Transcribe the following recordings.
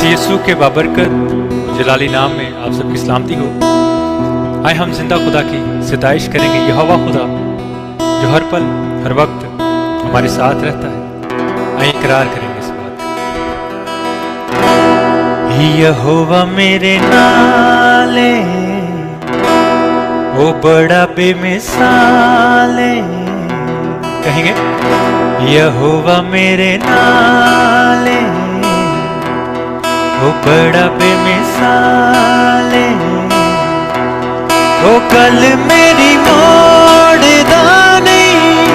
यीशु के बाबरकत जलाली नाम में आप सबकी सलामती हो। आए हम जिंदा खुदा की सिताइश करेंगे, यहोवा खुदा जो हर पल हर वक्त हमारे साथ रहता है। आइए इकरार करेंगे इस बात का। यहोवा मेरे नाले वो बड़ा बेमिसाल है। कहेंगे यहोवा मेरे नाले वो बड़ा बेमिसाल है। वो कल मेरी मोड़दा नहीं,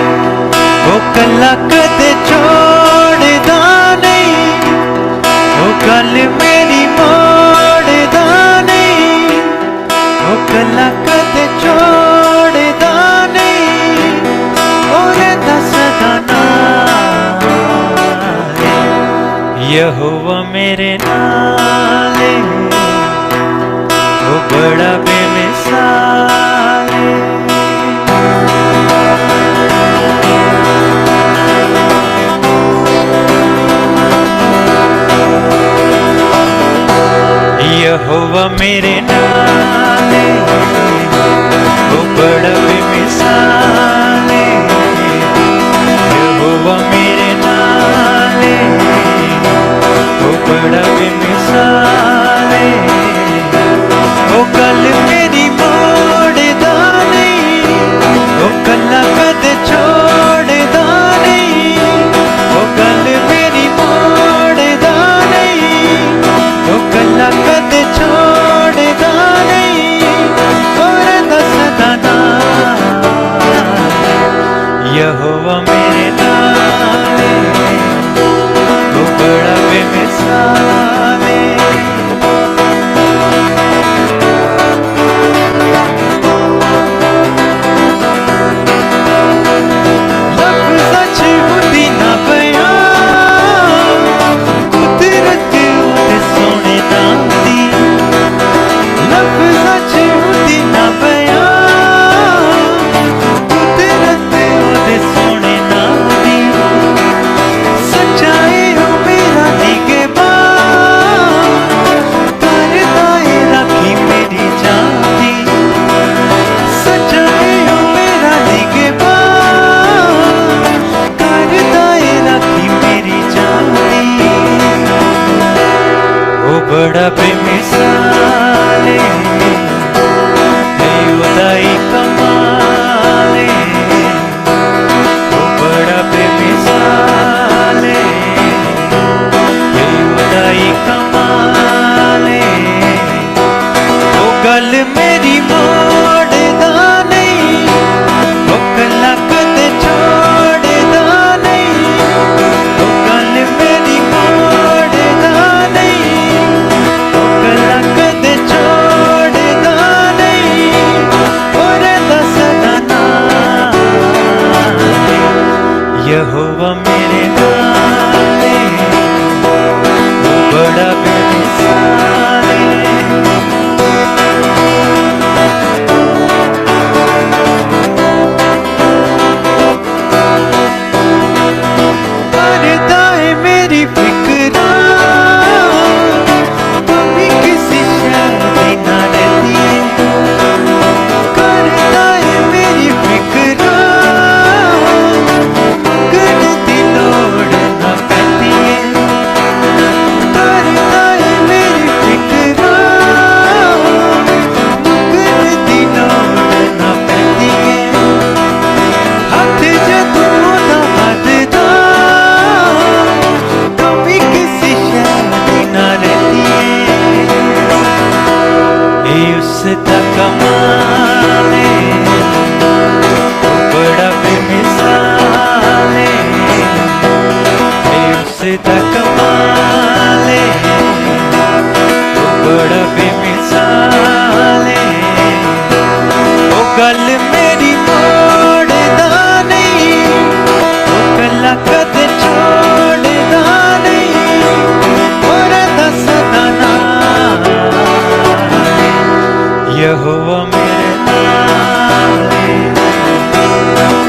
वो कला कदे छोड़दा नहीं। वो कल मेरी मोड़दा नहीं, वो कला कदे छोड़दा नहीं। और दसदा यहोवा मेरे नाले वो बड़ा बेमिसाल है। यहोवा मेरे नाले वो बड़ा बेमिसाल है। यहोवा मेरे नाले वो बड़ा बेमिसाल है। वो कल मेरी मोड़दा नहीं, वो कला कद छोड़दा नहीं। वो कल मेरी मोड़दा नहीं, वो कला कद छोड़दा नहीं। और दसदा ना यहोवा मेरे नाले वो बड़ा बेमिसाल है। लफ्ज़ होती ना बयां, कुदरत उते सोने नाम दी। लफ्ज़ होती ना बयां, कुदरत उते सोने नाम दी। सच्चाई हो मेरा निगहबान, करदा है राखी मेरी जान दी। सच्चाई हो मेरा निगहबान, करदा है राखी मेरी जान दी। वो बड़ा बेमिसाल है, खुदाई कमाल है। वो बड़ा बेमिसाल है, खुदाई कमाल है। वो गल मेरी मोड़दा नहीं, वो कला कद छोड़दा नहीं। वो गल मेरी मोड़दा नहीं, वो कला कद छोड़दा नहीं। और दसदा ना यहोवा मेरे नाले वो बड़ा बेमिसाल है। करदा है मेरी फिक्रा, कभी किसी शादी ना रहती है। करदा है मेरी फिक्रा, मंगन दी लोड़ ना पैती है। करदा है मेरी फिक्रा, मंगन दी लोड़ ना पैती है। हथ जदों दा हददा, कभी किसी शादी ना रहती है। ये उसका कमाल है, वो बड़ा बेमिसाल है। ये उसका कमाल है, वो बड़ा बेमिसाल है। वो गल मेरी मोड़दा नहीं, वो कला कद छोड़दा नहीं। और दसदा ना यहोवा मेरे नाले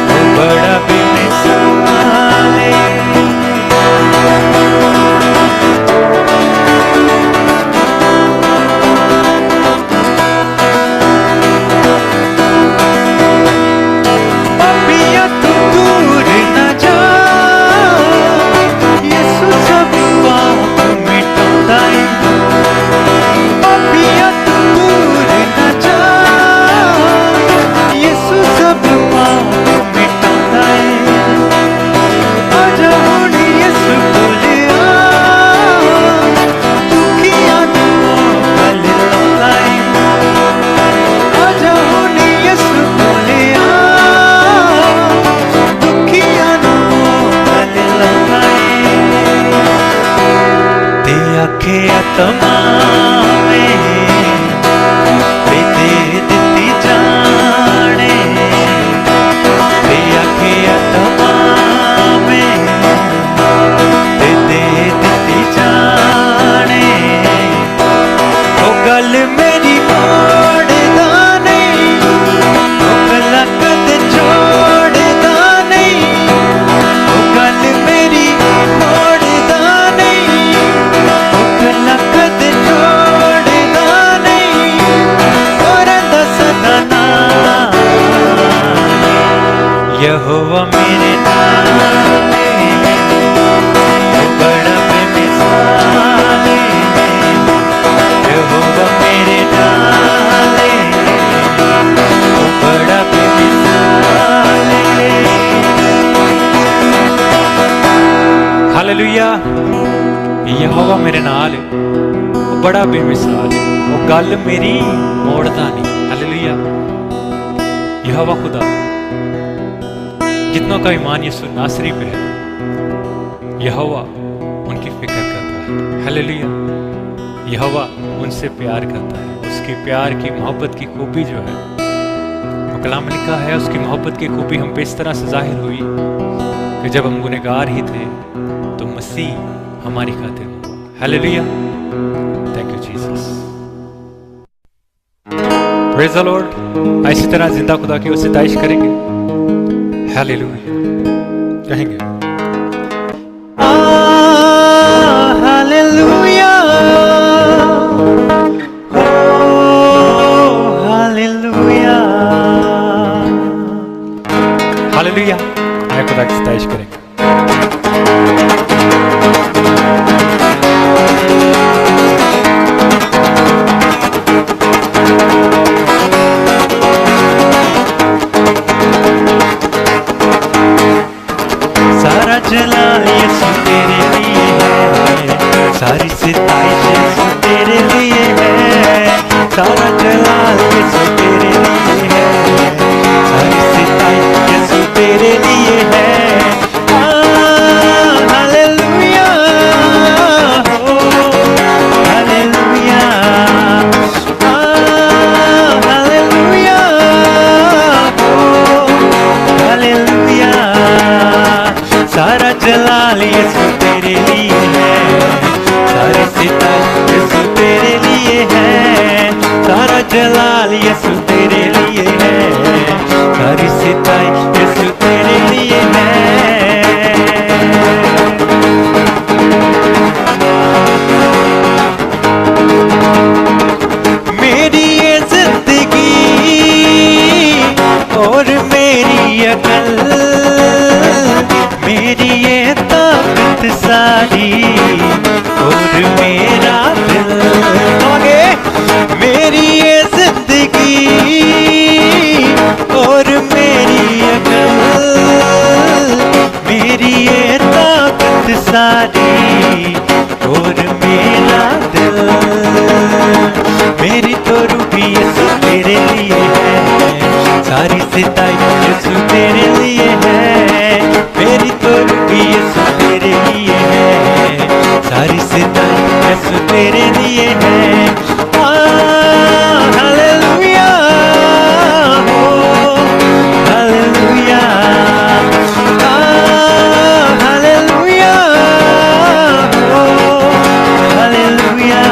वो बड़ा बेमिसाल है। आखे तमामे ते दे दिती जाने, ते आखे तमामे ते दे दिती जाने। ओ गल मेरी मोड़दा नहीं, ओ गल्ला कदे छोड़दा नहीं, ओ गल मेरी मोड़दा नहीं, ओ गल्ला कदे छोड़दा नहीं। ओ रंदा सदा नाल यहोवा मेरे नाल है, ओ बड़ा बेमिसाल है, यहोवा मेरे नाल है, ओ बड़ा बेमिसाल है। हालेलुया। यहोवा मेरे नाल है, वो बड़ा बेमिसाल है, वो गल मेरी मोड़ता नहीं। हालेलुया। यहोवा खुदा, जितनों का ईमान यीशु नासरी पे है, यहोवा उनकी फिक्र करता है। हालेलुया। यहोवा उनसे प्यार करता है। उसकी प्यार की मोहब्बत की खूबी जो है, वो कलाम में लिखा है, उसकी मोहब्बत की खूबी हम पे इस तरह से जाहिर हुई कि जब हम गुनहगार ही थे तो मसीह हमारी खातिर हुआ। Hallelujah. Thank you Jesus. Praise the Lord. इसी तरह जिंदा खुदा की सिताइश करेंगे। हालेलुया कहेंगे। Hallelujah, hallelujah, hallelujah. आए खुदा की सिताइश करेंगे। सारा जलाल यीशु तेरे लिए है, सारी सिताइश यीशु तेरे लिए है। सारा जलाल यीशु तेरे लिए है, सारी सिताइश यीशु तेरे लिए है। हालेलुया, हो हालेलुया, हालेलुया, हो हालेलुया। सारा जलाल यीशु तेरे लिए है, सारी सिताइश यीशु तेरे लिए है। सारा जलाल यीशु तेरे लिए है, सारी सिताइश यीशु तेरे लिए है। मेरी ये जिंदगी और मेरी अकल, मेरी ये ताकत सारी और मेरा दिल, आगे मेरी ये जिंदगी और मेरी अकल, मेरी ये ताकत सारी और मेरा दिल। मेरी तो रूबी यीशु तेरे लिए है, सारी सिताइश यीशु तेरे लिए है। मेरी तो रूबी यीशु तेरे लिए है, सारी सिताइश यीशु तेरे लिए है। हालेलुया, हो हालेलुया, हालेलुया, हो हालेलुया।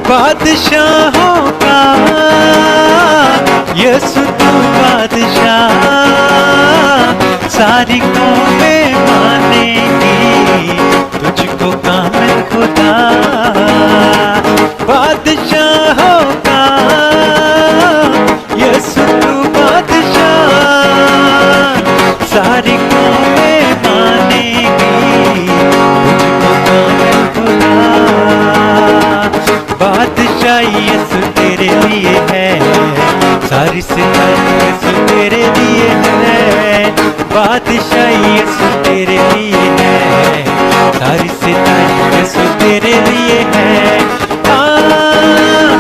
बादशाहों का यीशु तू बादशाह, सारी कौमें मानेगी तुझको कामिल खुदा। बादशाहों का यीशु तू बादशाह, सारी कौमें मानेगी तुझको कामिल खुदा। बादशाही यीशु तेरे लिए है, सारी सिताइश यीशु तेरे लिए है। बादशाही यीशु तेरे लिए है, सारी सिताइश यीशु तेरे लिए है।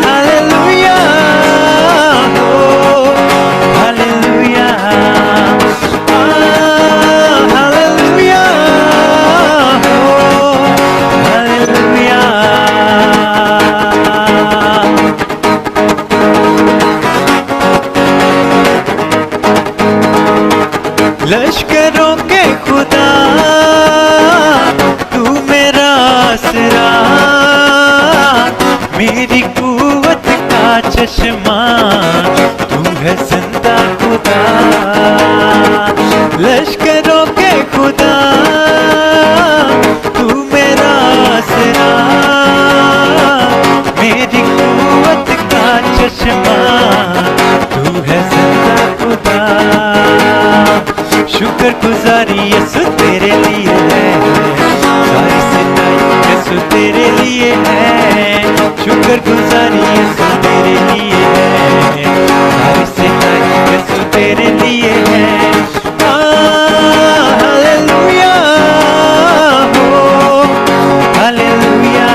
हालेलुया, हो हालेलुया, लश्करों के खुदा तू मेरा आसरा, मेरी कुव्वत का चश्मा तू है जिंदा खुदा। लश्करों के खुदा तू मेरा आसरा, मेरी कुव्वत का चश्मा तू है जिंदा खुदा। शुक्र गुजारी यसु तेरे लिए है, सारी सिताई यसु तेरे लिए है। शुक्र गुजारी यसु तेरे लिए है, सारी सिताई यसु तेरे लिए है। हालेलुया हो, हालेलुया,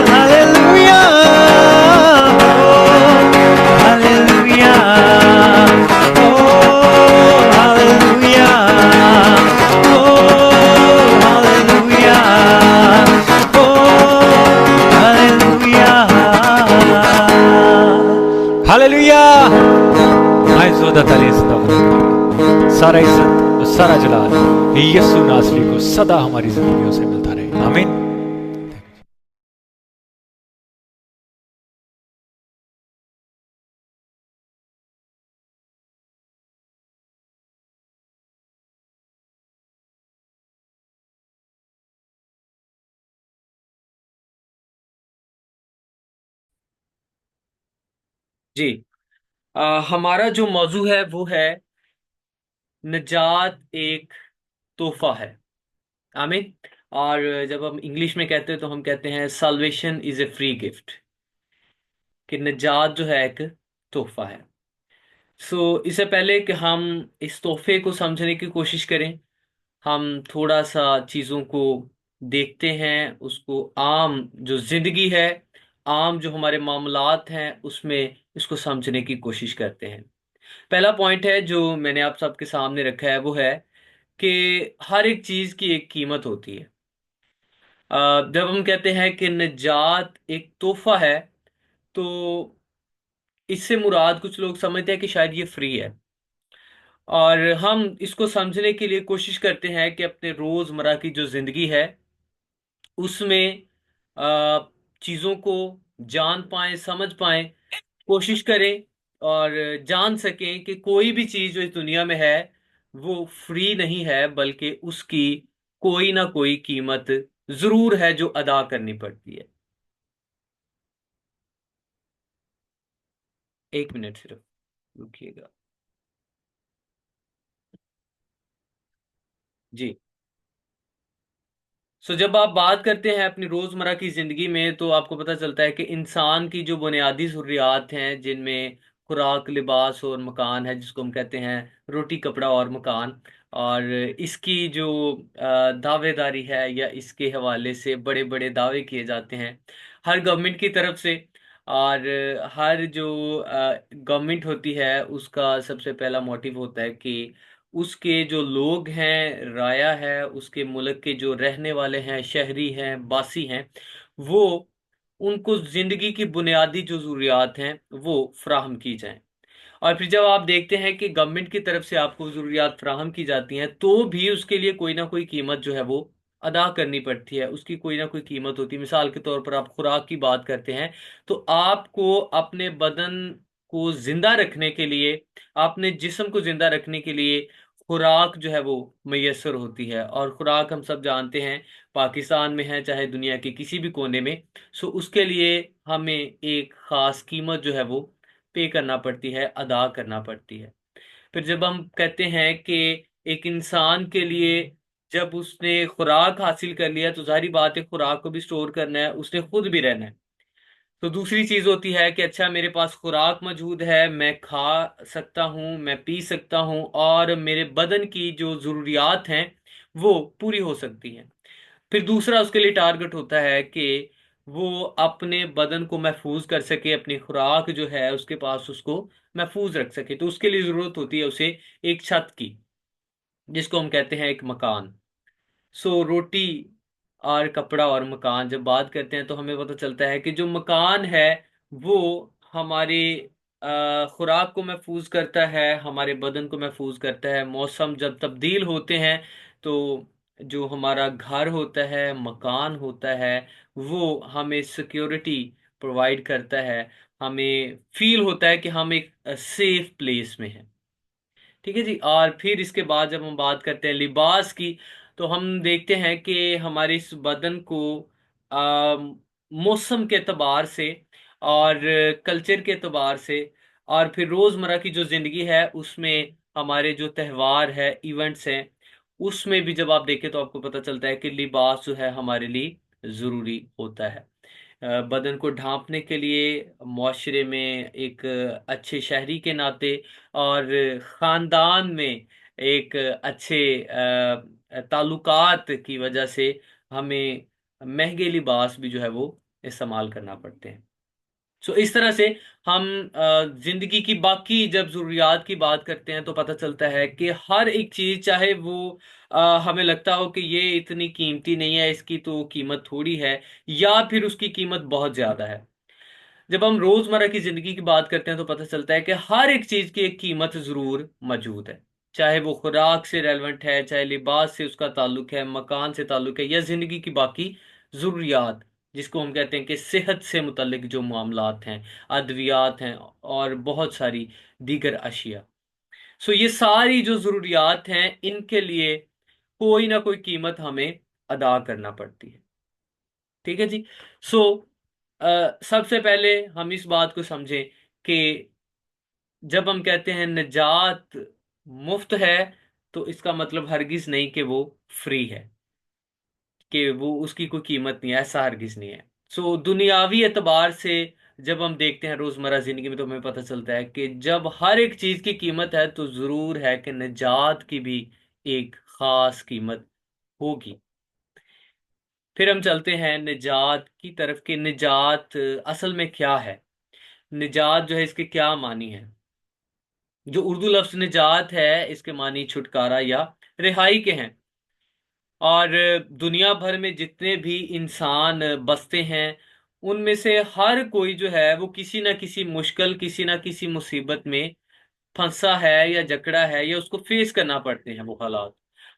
हालेलुया हो, हालेलुया। हालेलुया। आए जोदा ताली सदा सारा इज्जत और सारा जलाल यीशु नासरी को सदा हमारी जिंदगियों से मिलता रहे। आमीन। जी। हमारा जो मौजू है वो है निजात एक तोहफा है। आमीन। और जब हम इंग्लिश में कहते हैं तो हम कहते हैं salvation is a free gift, कि निजात जो है एक तोहफा है। इससे पहले कि हम इस तोहफे को समझने की कोशिश करें, हम थोड़ा सा चीज़ों को देखते हैं, उसको आम जो जिंदगी है, आम जो हमारे मामलात हैं उसमें इसको समझने की कोशिश करते हैं। पहला पॉइंट है जो मैंने आप सबके सामने रखा है वो है कि हर एक चीज की एक कीमत होती है। जब हम कहते हैं कि निजात एक तोहफा है, तो इससे मुराद कुछ लोग समझते हैं कि शायद ये फ्री है। और हम इसको समझने के लिए कोशिश करते हैं कि अपने रोजमर्रा की जो जिंदगी है उसमें अ, चीजों को जान पाएं, समझ पाएं, कोशिश करें और जान सकें कि कोई भी चीज जो इस दुनिया में है वो फ्री नहीं है, बल्कि उसकी कोई ना कोई कीमत जरूर है जो अदा करनी पड़ती है। एक मिनट सिर्फ रुकिएगा। जी। जब आप बात करते हैं अपनी रोजमर्रा की जिंदगी में तो आपको पता चलता है कि इंसान की जो बुनियादी जरूरियात हैं, जिनमें खुराक, लिबास और मकान है, जिसको हम कहते हैं रोटी, कपड़ा और मकान। और इसकी जो दावेदारी है या इसके हवाले से बड़े बड़े दावे किए जाते हैं हर गवर्नमेंट की तरफ से। और हर जो गवर्नमेंट होती है उसका सबसे पहला मोटिव होता है कि उसके जो लोग हैं, राया है, उसके मुल्क के जो रहने वाले हैं, शहरी हैं, बासी हैं, वो उनको जिंदगी की बुनियादी जो जरूरियात हैं वो फ्राहम की जाएं। और फिर जब आप देखते हैं कि गवर्नमेंट की तरफ से आपको जरूरियात फ्राहम की जाती हैं, तो भी उसके लिए कोई ना कोई कीमत जो है वो अदा करनी पड़ती है, उसकी कोई ना कोई कीमत होती है। मिसाल के तौर पर आप खुराक की बात करते हैं तो आपको अपने बदन को जिंदा रखने के लिए, अपने जिस्म को जिंदा रखने के लिए खुराक जो है वो मैसर होती है। और खुराक हम सब जानते हैं, पाकिस्तान में है चाहे दुनिया के किसी भी कोने में, उसके लिए हमें एक खास कीमत जो है वो पे करना पड़ती है, अदा करना पड़ती है। फिर जब हम कहते हैं कि एक इंसान के लिए जब उसने खुराक हासिल कर लिया तो जाहिर बात है खुराक को भी स्टोर करना है, उसने खुद भी रहना है। तो दूसरी चीज होती है कि अच्छा मेरे पास खुराक मौजूद है, मैं खा सकता हूँ, मैं पी सकता हूँ और मेरे बदन की जो जरूरियात हैं वो पूरी हो सकती हैं। फिर दूसरा उसके लिए टारगेट होता है कि वो अपने बदन को महफूज कर सके, अपनी खुराक जो है उसके पास उसको महफूज रख सके। तो उसके लिए जरूरत होती है उसे एक छत की, जिसको हम कहते हैं एक मकान। रोटी और कपड़ा और मकान जब बात करते हैं तो हमें पता चलता है कि जो मकान है वो हमारे खुराक को महफूज करता है, हमारे बदन को महफूज करता है। मौसम जब तब्दील होते हैं तो जो हमारा घर होता है, मकान होता है, वो हमें सिक्योरिटी प्रोवाइड करता है। हमें फील होता है कि हम एक सेफ प्लेस में हैं। ठीक है जी। और फिर इसके बाद जब हम बात करते हैं लिबास की, तो हम देखते हैं कि हमारे इस बदन को आ, मौसम के एतबार से और कल्चर के एतबार से और फिर रोजमर्रा की जो जिंदगी है उसमें हमारे जो त्यौहार है, इवेंट्स हैं, उसमें भी जब आप देखें तो आपको पता चलता है कि लिबास जो है हमारे लिए जरूरी होता है। बदन को ढांपने के लिए, मुआशरे में एक अच्छे शहरी के नाते और खानदान में एक अच्छे ताल्लुकात की वजह से हमें महंगे लिबास भी जो है वो इस्तेमाल करना पड़ते हैं। सो इस तरह से हम जिंदगी की बाकी जब जरूरियात की बात करते हैं तो पता चलता है कि हर एक चीज, चाहे वो हमें लगता हो कि ये इतनी कीमती नहीं है, इसकी तो कीमत थोड़ी है, या फिर उसकी कीमत बहुत ज्यादा है, जब हम रोजमर्रा की जिंदगी की बात करते हैं तो पता चलता है कि हर एक चीज की एक कीमत जरूर मौजूद है। चाहे वो खुराक से रेलेवेंट है, चाहे लिबास से उसका ताल्लुक है, मकान से ताल्लुक है, या जिंदगी की बाकी जरूरियात, जिसको हम कहते हैं कि सेहत से मुतल्लिक जो मामलात हैं, अद्वियात हैं, और बहुत सारी दीगर अशिया। सो ये सारी जो जरूरियात हैं, इनके लिए कोई ना कोई कीमत हमें अदा करना पड़ती है। ठीक है जी। सो सबसे पहले हम इस बात को समझें कि जब हम कहते हैं निजात मुफ्त है, तो इसका मतलब हरगिज नहीं कि वो फ्री है, कि वो उसकी कोई कीमत नहीं है, ऐसा हरगिज नहीं है। सो दुनियावी एतबार से जब हम देखते हैं रोजमर्रा जिंदगी में, तो हमें पता चलता है कि जब हर एक चीज की कीमत है तो जरूर है कि निजात की भी एक खास कीमत होगी। फिर हम चलते हैं निजात की तरफ कि निजात असल में क्या है। निजात जो है, इसके क्या मानी है। जो उर्दू लफ्ज निजात है, इसके मानी छुटकारा या रिहाई के हैं। और दुनिया भर में जितने भी इंसान बसते हैं, उनमें से हर कोई जो है वो किसी ना किसी मुश्किल, किसी ना किसी मुसीबत में फंसा है या जकड़ा है, या उसको फेस करना पड़ते हैं वो हालात।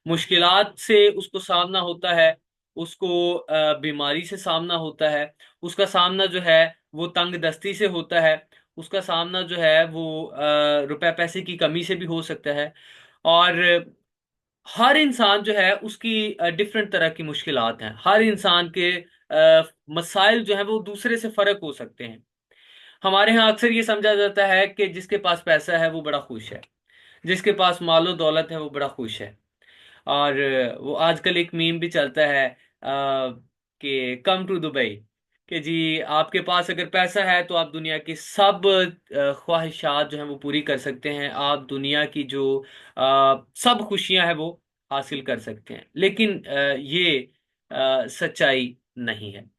मुश्किलात से उसको सामना होता है, उसको बीमारी से सामना होता है, उसका सामना जो है वो तंग दस्ती से होता है, उसका सामना जो है वो रुपए पैसे की कमी से भी हो सकता है। और हर इंसान जो है उसकी डिफरेंट तरह की मुश्किलात हैं। हर इंसान के मसाइल जो है वो दूसरे से फर्क हो सकते हैं। हमारे यहाँ अक्सर ये समझा जाता है कि जिसके पास पैसा है वो बड़ा खुश है, जिसके पास मालो दौलत है वो बड़ा खुश है। और वो आजकल एक मीम भी चलता है कि कम टू दुबई, कि जी आपके पास अगर पैसा है तो आप दुनिया की सब ख्वाहिशात जो हैं वो पूरी कर सकते हैं, आप दुनिया की जो सब खुशियां हैं वो हासिल कर सकते हैं। लेकिन ये सच्चाई नहीं है।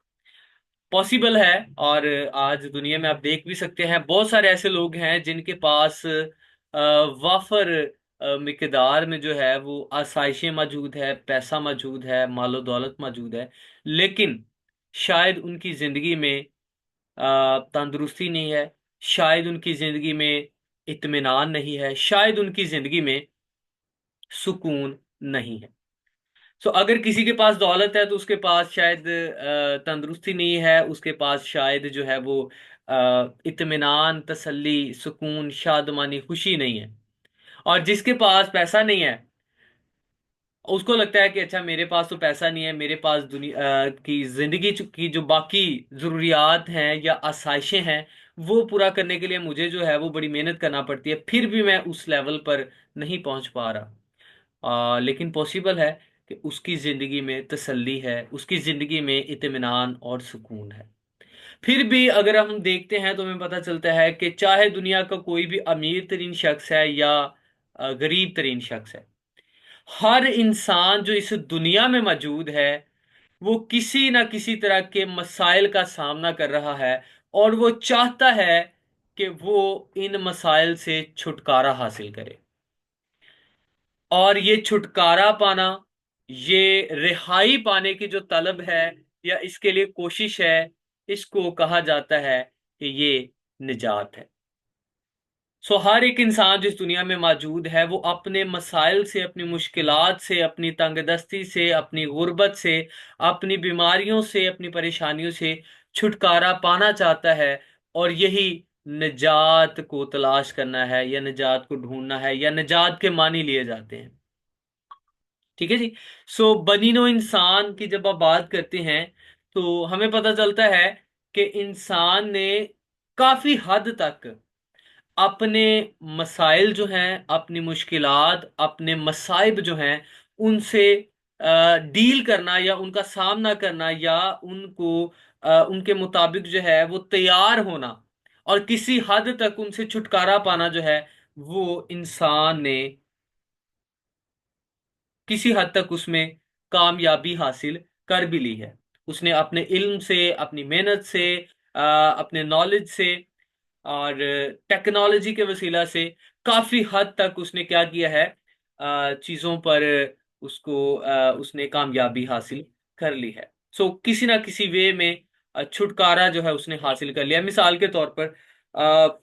पॉसिबल है। और आज दुनिया में आप देख भी सकते हैं, बहुत सारे ऐसे लोग हैं जिनके पास वाफर मिकदार में जो है वो आसाइशें मौजूद है, पैसा मौजूद है, मालो दौलत मौजूद है, लेकिन शायद उनकी जिंदगी में तंदुरुस्ती नहीं है, शायद उनकी जिंदगी में इत्मीनान नहीं है, शायद उनकी जिंदगी में सुकून नहीं है। सो अगर किसी के पास दौलत है तो उसके पास शायद तंदुरुस्ती नहीं है, उसके पास शायद जो है वो इत्मीनान, तसल्ली, सुकून, शादमानी, खुशी नहीं है। और जिसके पास पैसा नहीं है, उसको लगता है कि अच्छा मेरे पास तो पैसा नहीं है, मेरे पास दुनिया की जिंदगी की जो बाकी जरूरियात हैं या आसाइशें हैं, वो पूरा करने के लिए मुझे जो है वो बड़ी मेहनत करना पड़ती है, फिर भी मैं उस लेवल पर नहीं पहुंच पा रहा। लेकिन पॉसिबल है कि उसकी जिंदगी में तसल्ली है, उसकी जिंदगी में इत्मीनान और सुकून है। फिर भी अगर हम देखते हैं तो हमें पता चलता है कि चाहे दुनिया का कोई भी अमीर तरीन शख्स है या गरीब तरीन शख्स है, हर इंसान जो इस दुनिया में मौजूद है वो किसी ना किसी तरह के मसाइल का सामना कर रहा है, और वो चाहता है कि वो इन मसाइल से छुटकारा हासिल करे। और ये छुटकारा पाना, ये रिहाई पाने की जो तलब है या इसके लिए कोशिश है, इसको कहा जाता है कि ये निजात है। सो हर एक इंसान जिस दुनिया में मौजूद है वो अपने मसाइल से, अपनी मुश्किलात से, अपनी तंगदस्ती से, अपनी गुर्बत से, अपनी बीमारियों से, अपनी परेशानियों से छुटकारा पाना चाहता है। और यही निजात को तलाश करना है, या निजात को ढूंढना है, या निजात के मानी लिए जाते हैं। ठीक है जी। सो बनी नो इंसान की जब आप बात करते हैं तो हमें पता चलता है कि इंसान ने काफी हद तक अपने मसाइल जो हैं, अपनी मुश्किलात, अपने मसाइब जो हैं, उनसे डील करना या उनका सामना करना, या उनको उनके मुताबिक जो है वो तैयार होना और किसी हद तक उनसे छुटकारा पाना जो है, वो इंसान ने किसी हद तक उसमें कामयाबी हासिल कर भी ली है। उसने अपने इल्म से, अपनी मेहनत से, अपने नॉलेज से और टेक्नोलॉजी के वसीला से काफी हद तक उसने क्या किया है, चीजों पर उसने कामयाबी हासिल कर ली है। सो किसी ना किसी वे में छुटकारा जो है उसने हासिल कर लिया। मिसाल के तौर पर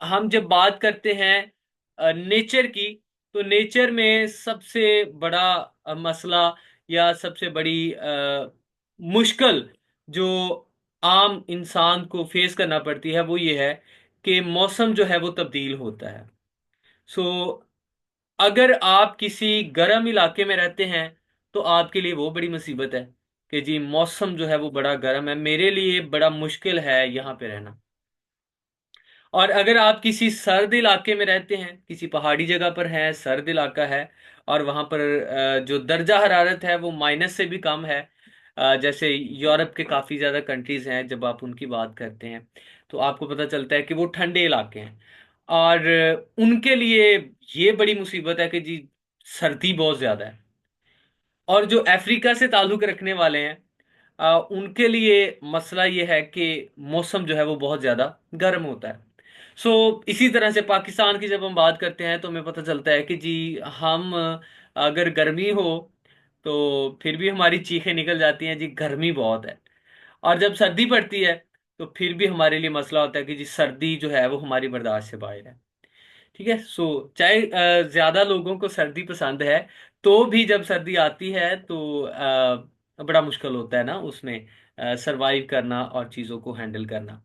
हम जब बात करते हैं नेचर की, तो नेचर में सबसे बड़ा मसला या सबसे बड़ी मुश्किल जो आम इंसान को फेस करना पड़ती है वो ये है कि मौसम जो है वो तब्दील होता है। सो अगर आप किसी गर्म इलाके में रहते हैं तो आपके लिए वो बड़ी मुसीबत है कि जी मौसम जो है वो बड़ा गर्म है, मेरे लिए बड़ा मुश्किल है यहाँ पे रहना। और अगर आप किसी सर्द इलाके में रहते हैं, किसी पहाड़ी जगह पर हैं, सर्द इलाका है, और वहां पर जो दर्जा हरारत है वो माइनस से भी कम है, जैसे यूरोप के काफी ज्यादा कंट्रीज हैं, जब आप उनकी बात करते हैं तो आपको पता चलता है कि वो ठंडे इलाके हैं। और उनके लिए ये बड़ी मुसीबत है कि जी सर्दी बहुत ज्यादा है। और जो अफ्रीका से ताल्लुक रखने वाले हैं, उनके लिए मसला ये है कि मौसम जो है वो बहुत ज्यादा गर्म होता है। सो इसी तरह से पाकिस्तान की जब हम बात करते हैं तो हमें पता चलता है कि जी हम अगर गर्मी हो तो फिर भी हमारी चीखें निकल जाती हैं, जी गर्मी बहुत है। और जब सर्दी पड़ती है तो फिर भी हमारे लिए मसला होता है कि जी सर्दी जो है वो हमारी बर्दाश्त से बाहर है। ठीक है। सो चाहे ज्यादा लोगों को सर्दी पसंद है, तो भी जब सर्दी आती है तो बड़ा मुश्किल होता है ना उसमें सरवाइव करना और चीजों को हैंडल करना।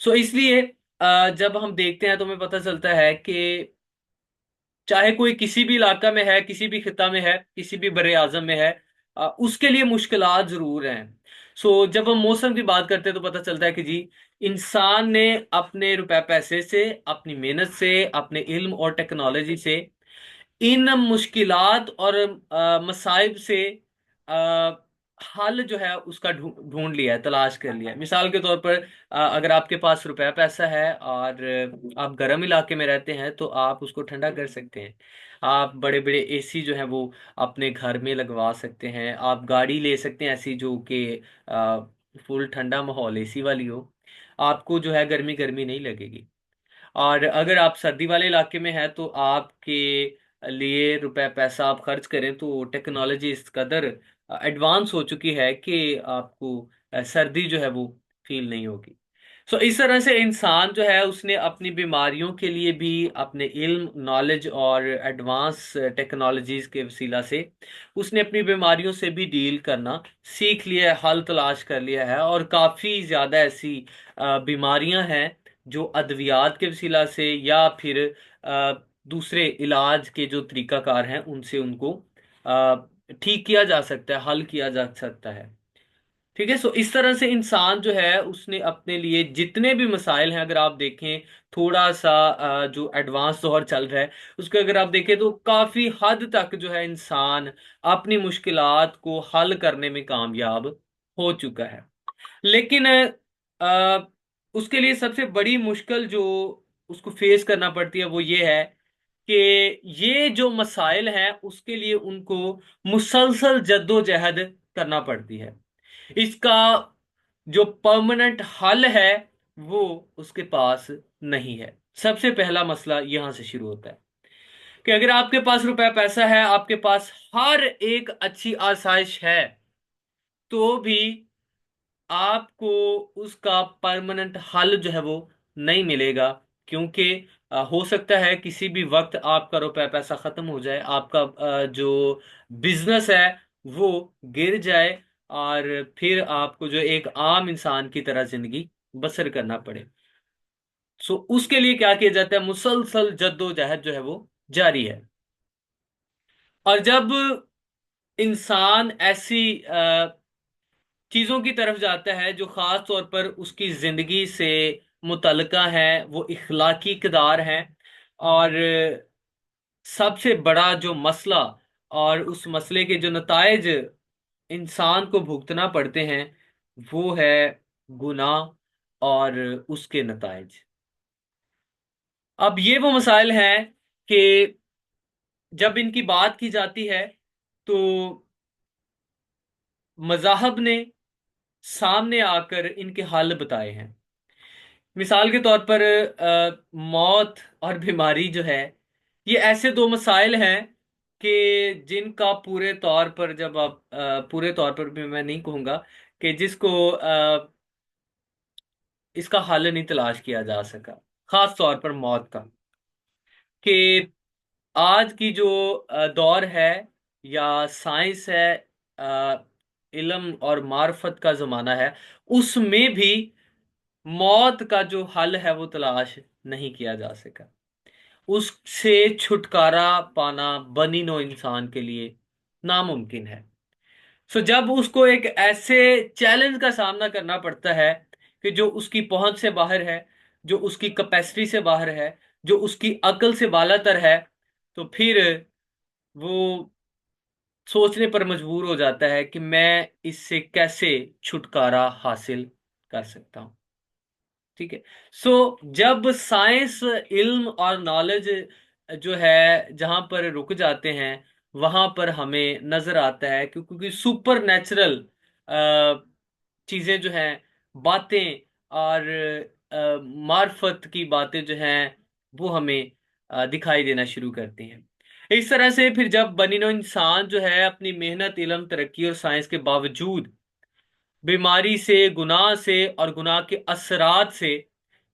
सो इसलिए जब हम देखते हैं तो हमें पता चलता है कि चाहे कोई किसी भी इलाका में है, किसी भी खिता में है, किसी भी बड़े आजम में है, उसके लिए मुश्किलात जरूर हैं। सो जब हम मौसम की बात करते हैं तो पता चलता है कि जी इंसान ने अपने रुपए पैसे से, अपनी मेहनत से, अपने इल्म और टेक्नोलॉजी से इन मुश्किलात और मसाइब से आ, हल जो है उसका ढूंढ लिया है, तलाश कर लिया है। मिसाल के तौर पर अगर आपके पास रुपया पैसा है और आप गर्म इलाके में रहते हैं तो आप उसको ठंडा कर सकते हैं। आप बड़े बड़े एसी जो है वो अपने घर में लगवा सकते हैं। आप गाड़ी ले सकते हैं ऐसी जो कि फुल ठंडा माहौल एसी वाली हो। आपको जो है गर्मी गर्मी नहीं लगेगी। और अगर आप सर्दी वाले इलाके में हैं तो आपके लिए रुपए पैसा आप खर्च करें तो टेक्नोलॉजी इस कदर एडवांस हो चुकी है कि आपको सर्दी जो है वो फील नहीं होगी। सो इस तरह से इंसान जो है उसने अपनी बीमारियों के लिए भी अपने इल्म, नॉलेज और एडवांस टेक्नोलॉजीज के वसीला से उसने अपनी बीमारियों से भी डील करना सीख लिया है, हल तलाश कर लिया है। और काफ़ी ज़्यादा ऐसी बीमारियां हैं जो अद्वियात के वसीला से या फिर दूसरे इलाज के जो तरीकाकार हैं उनसे उनको अ, ठीक किया जा सकता है, हल किया जा सकता है। ठीक है। सो इस तरह से इंसान जो है उसने अपने लिए जितने भी मसाइल हैं, अगर आप देखें थोड़ा सा जो एडवांस दौर चल रहा है उसको अगर आप देखें तो काफी हद तक जो है इंसान अपनी मुश्किलात को हल करने में कामयाब हो चुका है। लेकिन अ, उसके लिए सबसे बड़ी मुश्किल जो उसको फेस करना पड़ती है वो ये है कि ये जो मसाइल हैं उसके लिए उनको मुसलसल जद्दोजहद करना पड़ती है। इसका जो परमानेंट हल है वो उसके पास नहीं है। सबसे पहला मसला यहां से शुरू होता है कि अगर आपके पास रुपया पैसा है, आपके पास हर एक अच्छी आसाइश है, तो भी आपको उसका परमानेंट हल जो है वो नहीं मिलेगा क्योंकि हो सकता है किसी भी वक्त आपका रुपया पैसा खत्म हो जाए, आपका जो बिजनेस है वो गिर जाए, और फिर आपको जो एक आम इंसान की तरह जिंदगी बसर करना पड़े। सो उसके लिए क्या किया जाता है, मुसलसल जद्दोजहद जो है वो जारी है। और जब इंसान ऐसी चीजों की तरफ जाता है जो खास तौर पर उसकी जिंदगी से मुतल्लिका है, वो इखलाकी किरदार है, और सबसे बड़ा जो मसला और उस मसले के जो नताइज इंसान को भुगतना पड़ते हैं वो है गुनाह और उसके नताइज। अब ये वो मसाइल हैं कि जब इनकी बात की जाती है तो मज़ाहब ने सामने आकर इनके हल बताए हैं। मिसाल के तौर पर मौत और बीमारी जो है, ये ऐसे दो मसाइल हैं कि जिनका पूरे तौर पर जब आप पूरे तौर पर भी मैं नहीं कहूँगा कि जिसको इसका हल नहीं तलाश किया जा सका, खास तौर पर मौत का। कि आज की जो दौर है या साइंस है, इल्म और मार्फत का जमाना है, उसमें भी मौत का जो हल है वो तलाश नहीं किया जा सका। उससे छुटकारा पाना बनी नो इंसान के लिए नामुमकिन है। सो जब उसको एक ऐसे चैलेंज का सामना करना पड़ता है कि जो उसकी पहुंच से बाहर है, जो उसकी कैपेसिटी से बाहर है, जो उसकी अकल से बालातर है, तो फिर वो सोचने पर मजबूर हो जाता है कि मैं इससे कैसे छुटकारा हासिल कर सकता हूं। ठीक है। सो जब साइंस, इल्म और नॉलेज जो है जहां पर रुक जाते हैं, वहां पर हमें नजर आता है कि क्योंकि सुपर नेचुरल चीजें जो हैं, बातें और मार्फत की बातें जो हैं वो हमें दिखाई देना शुरू करती हैं। इस तरह से फिर जब बनीनो इंसान जो है अपनी मेहनत, इल्म, तरक्की और साइंस के बावजूद बीमारी से, गुनाह से और गुनाह के असरात से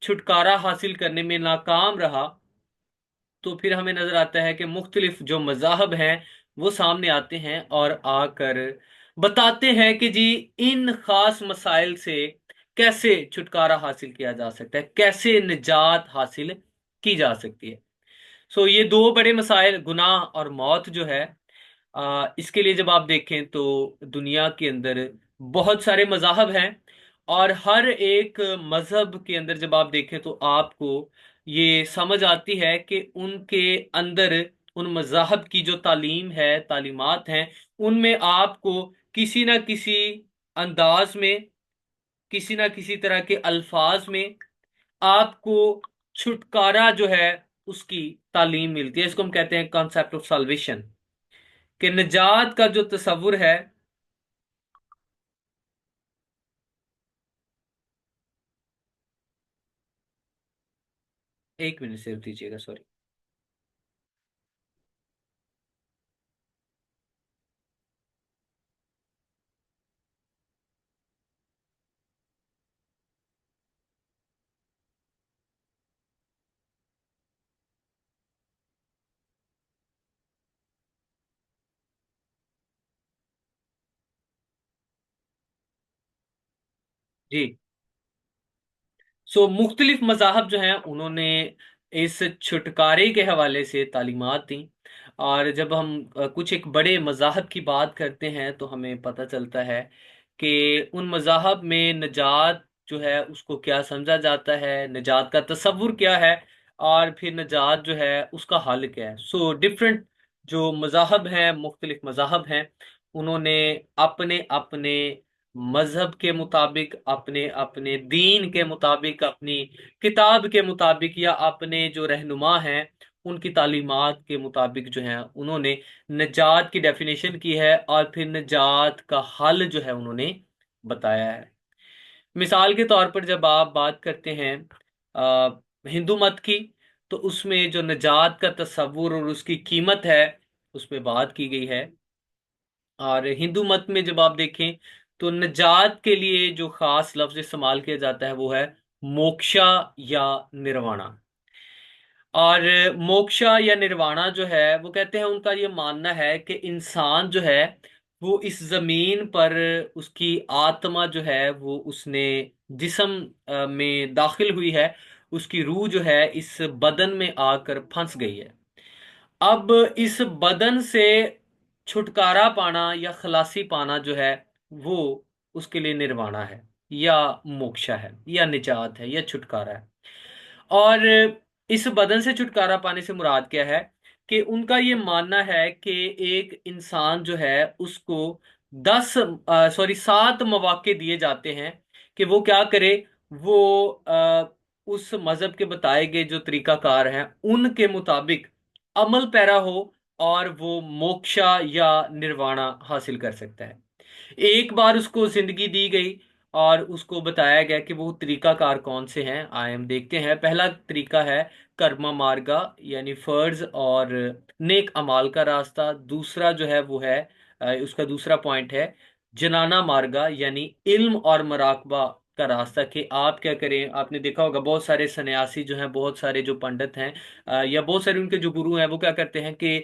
छुटकारा हासिल करने में नाकाम रहा, तो फिर हमें नजर आता है कि मुख्तलिफ जो मज़ाहब हैं वो सामने आते हैं और आकर बताते हैं कि जी इन खास मसाइल से कैसे छुटकारा हासिल किया जा सकता है, कैसे निजात हासिल की जा सकती है। सो ये दो बड़े मसाइल, गुनाह और मौत जो है, इसके लिए जब आप देखें तो दुनिया के अंदर बहुत सारे मज़ाहब हैं, और हर एक मजहब के अंदर जब आप देखें तो आपको ये समझ आती है कि उनके अंदर उन मज़ाहब की जो तालीम है, तालीमात हैं, उनमें आपको किसी ना किसी अंदाज में, किसी ना किसी तरह के अल्फाज में आपको छुटकारा जो है उसकी तालीम मिलती है। इसको हम कहते हैं कॉन्सेप्ट ऑफ साल्वेशन, कि निजात का जो तस्वुर है। एक मिनट से दीजिएगा, सॉरी। जी। सो मुख्तलिफ मज़ाहब जो हैं उन्होंने इस छुटकारे के हवाले से तालीमात दी। और जब हम कुछ एक बड़े मज़ाहब की बात करते हैं तो हमें पता चलता है कि उन मज़ाहब में निजात जो है उसको क्या समझा जाता है, निजात का तसव्वुर क्या है, और फिर निजात जो है उसका हल क्या है। सो डिफरेंट जो मज़ाहब हैं, मुख्तलिफ मज़ाहब हैं, उन्होंने अपने अपने मजहब के मुताबिक, अपने अपने दीन के मुताबिक, अपनी किताब के मुताबिक, या अपने जो रहनुमा हैं उनकी तालीमात के मुताबिक जो है उन्होंने निजात की डेफिनेशन की है, और फिर निजात का हल जो है उन्होंने बताया है। मिसाल के तौर पर जब आप बात करते हैं हिंदू मत की, तो उसमें जो निजात का तस्वुर और उसकी कीमत है उस पर बात की गई है। और हिंदू मत में जब आप देखें तो निजात के लिए जो खास लफ्ज इस्तेमाल किया जाता है वो है मोक्षा या निर्वाणा। और मोक्षा या निर्वाणा जो है वो कहते हैं, उनका ये मानना है कि इंसान जो है वो इस जमीन पर उसकी आत्मा जो है वो उसने जिस्म में दाखिल हुई है, उसकी रूह जो है इस बदन में आकर फंस गई है। अब इस बदन से छुटकारा पाना या खलासी पाना जो है वो उसके लिए निर्वाणा है या मोक्षा है या निजात है या छुटकारा है। और इस बदन से छुटकारा पाने से मुराद क्या है कि उनका ये मानना है कि एक इंसान जो है उसको 7 मौके दिए जाते हैं कि वो क्या करे। वो उस मजहब के बताए गए जो तरीकाकार हैं उनके मुताबिक अमल पैरा हो और वो मोक्षा या निर्वाणा हासिल कर सकता है। एक बार उसको जिंदगी दी गई और उसको बताया गया कि वो तरीकाकार कौन से हैं। आए हम देखते हैं, पहला तरीका है कर्मा मार्गा यानी फर्ज और नेक अमाल का रास्ता। दूसरा जो है वो है उसका दूसरा पॉइंट है जनाना मार्गा यानी इल्म और मराकबा का रास्ता, कि आप क्या करें। आपने देखा होगा बहुत सारे सन्यासी जो हैं, बहुत सारे जो पंडित हैं या बहुत सारे उनके जो गुरु हैं, वो क्या करते हैं कि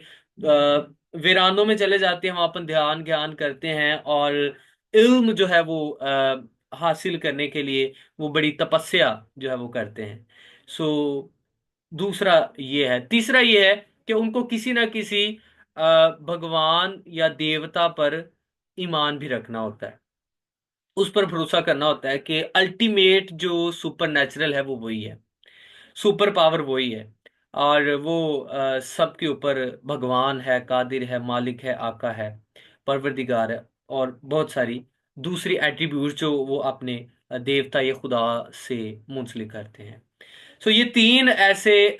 वीरानों में चले जाते हैं, वहां अपन ध्यान ज्ञान करते हैं और इल्म जो है वो हासिल करने के लिए वो बड़ी तपस्या जो है वो करते हैं। सो दूसरा ये है। तीसरा ये है कि उनको किसी ना किसी भगवान या देवता पर ईमान भी रखना होता है, उस पर भरोसा करना होता है कि अल्टीमेट जो सुपर नेचुरल है वो वही है, सुपर पावर वही है। और वो सबके ऊपर भगवान है, कादिर है, मालिक है, आका है, परवरदिगार है और बहुत सारी दूसरी एट्रीब्यूट जो वो अपने देवता या खुदा से मुंसलिक करते हैं। सो ये तीन ऐसे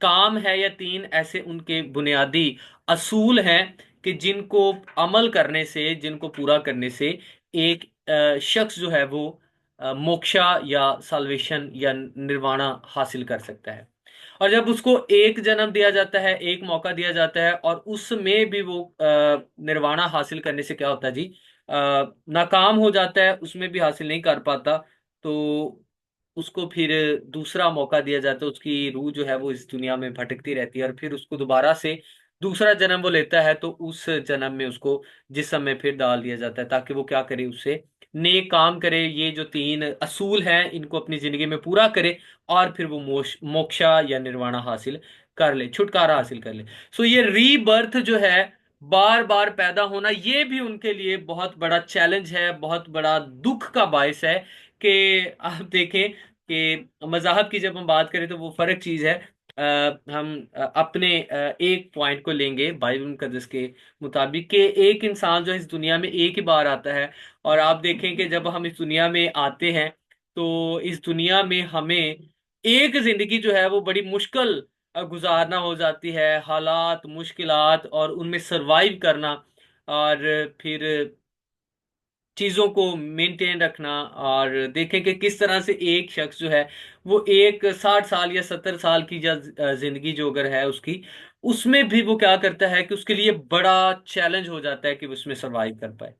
काम है या तीन ऐसे उनके बुनियादी असूल हैं कि जिनको अमल करने से, जिनको पूरा करने से एक शख्स जो है वो मोक्षा या साल्वेशन या निर्वाणा हासिल कर सकता है। और जब उसको एक जन्म दिया जाता है, एक मौका दिया जाता है और उसमें भी वो निर्वाणा हासिल करने से क्या होता है जी, नाकाम हो जाता है, उसमें भी हासिल नहीं कर पाता, तो उसको फिर दूसरा मौका दिया जाता है। उसकी रूह जो है वो इस दुनिया में भटकती रहती है और फिर उसको दोबारा से दूसरा जन्म वो लेता है, तो उस जन्म में उसको जिस्म में फिर डाल दिया जाता है ताकि वो क्या करे, उससे नेक काम करे। ये जो तीन असूल हैं इनको अपनी जिंदगी में पूरा करे और फिर वो मोक्षा या निर्वाणा हासिल कर ले, छुटकारा हासिल कर ले। सो ये रीबर्थ जो है, बार बार पैदा होना, ये भी उनके लिए बहुत बड़ा चैलेंज है, बहुत बड़ा दुख का बायस है। कि आप देखें कि मज़हब की जब हम बात करें तो वो फर्क चीज है। हम अपने एक पॉइंट को लेंगे बाइबल मुकद्दस के मुताबिक कि एक इंसान जो है इस दुनिया में एक ही बार आता है। और आप देखें कि जब हम इस दुनिया में आते हैं तो इस दुनिया में हमें एक जिंदगी जो है वो बड़ी मुश्किल गुजारना हो जाती है, हालात मुश्किलात और उनमें सरवाइव करना और फिर चीजों को मेंटेन रखना। और देखें कि किस तरह से एक शख्स जो है वो एक 60 साल या 70 साल की जिंदगी जो अगर है उसकी, उसमें भी वो क्या करता है कि उसके लिए बड़ा चैलेंज हो जाता है कि वो उसमें सरवाइव कर पाए।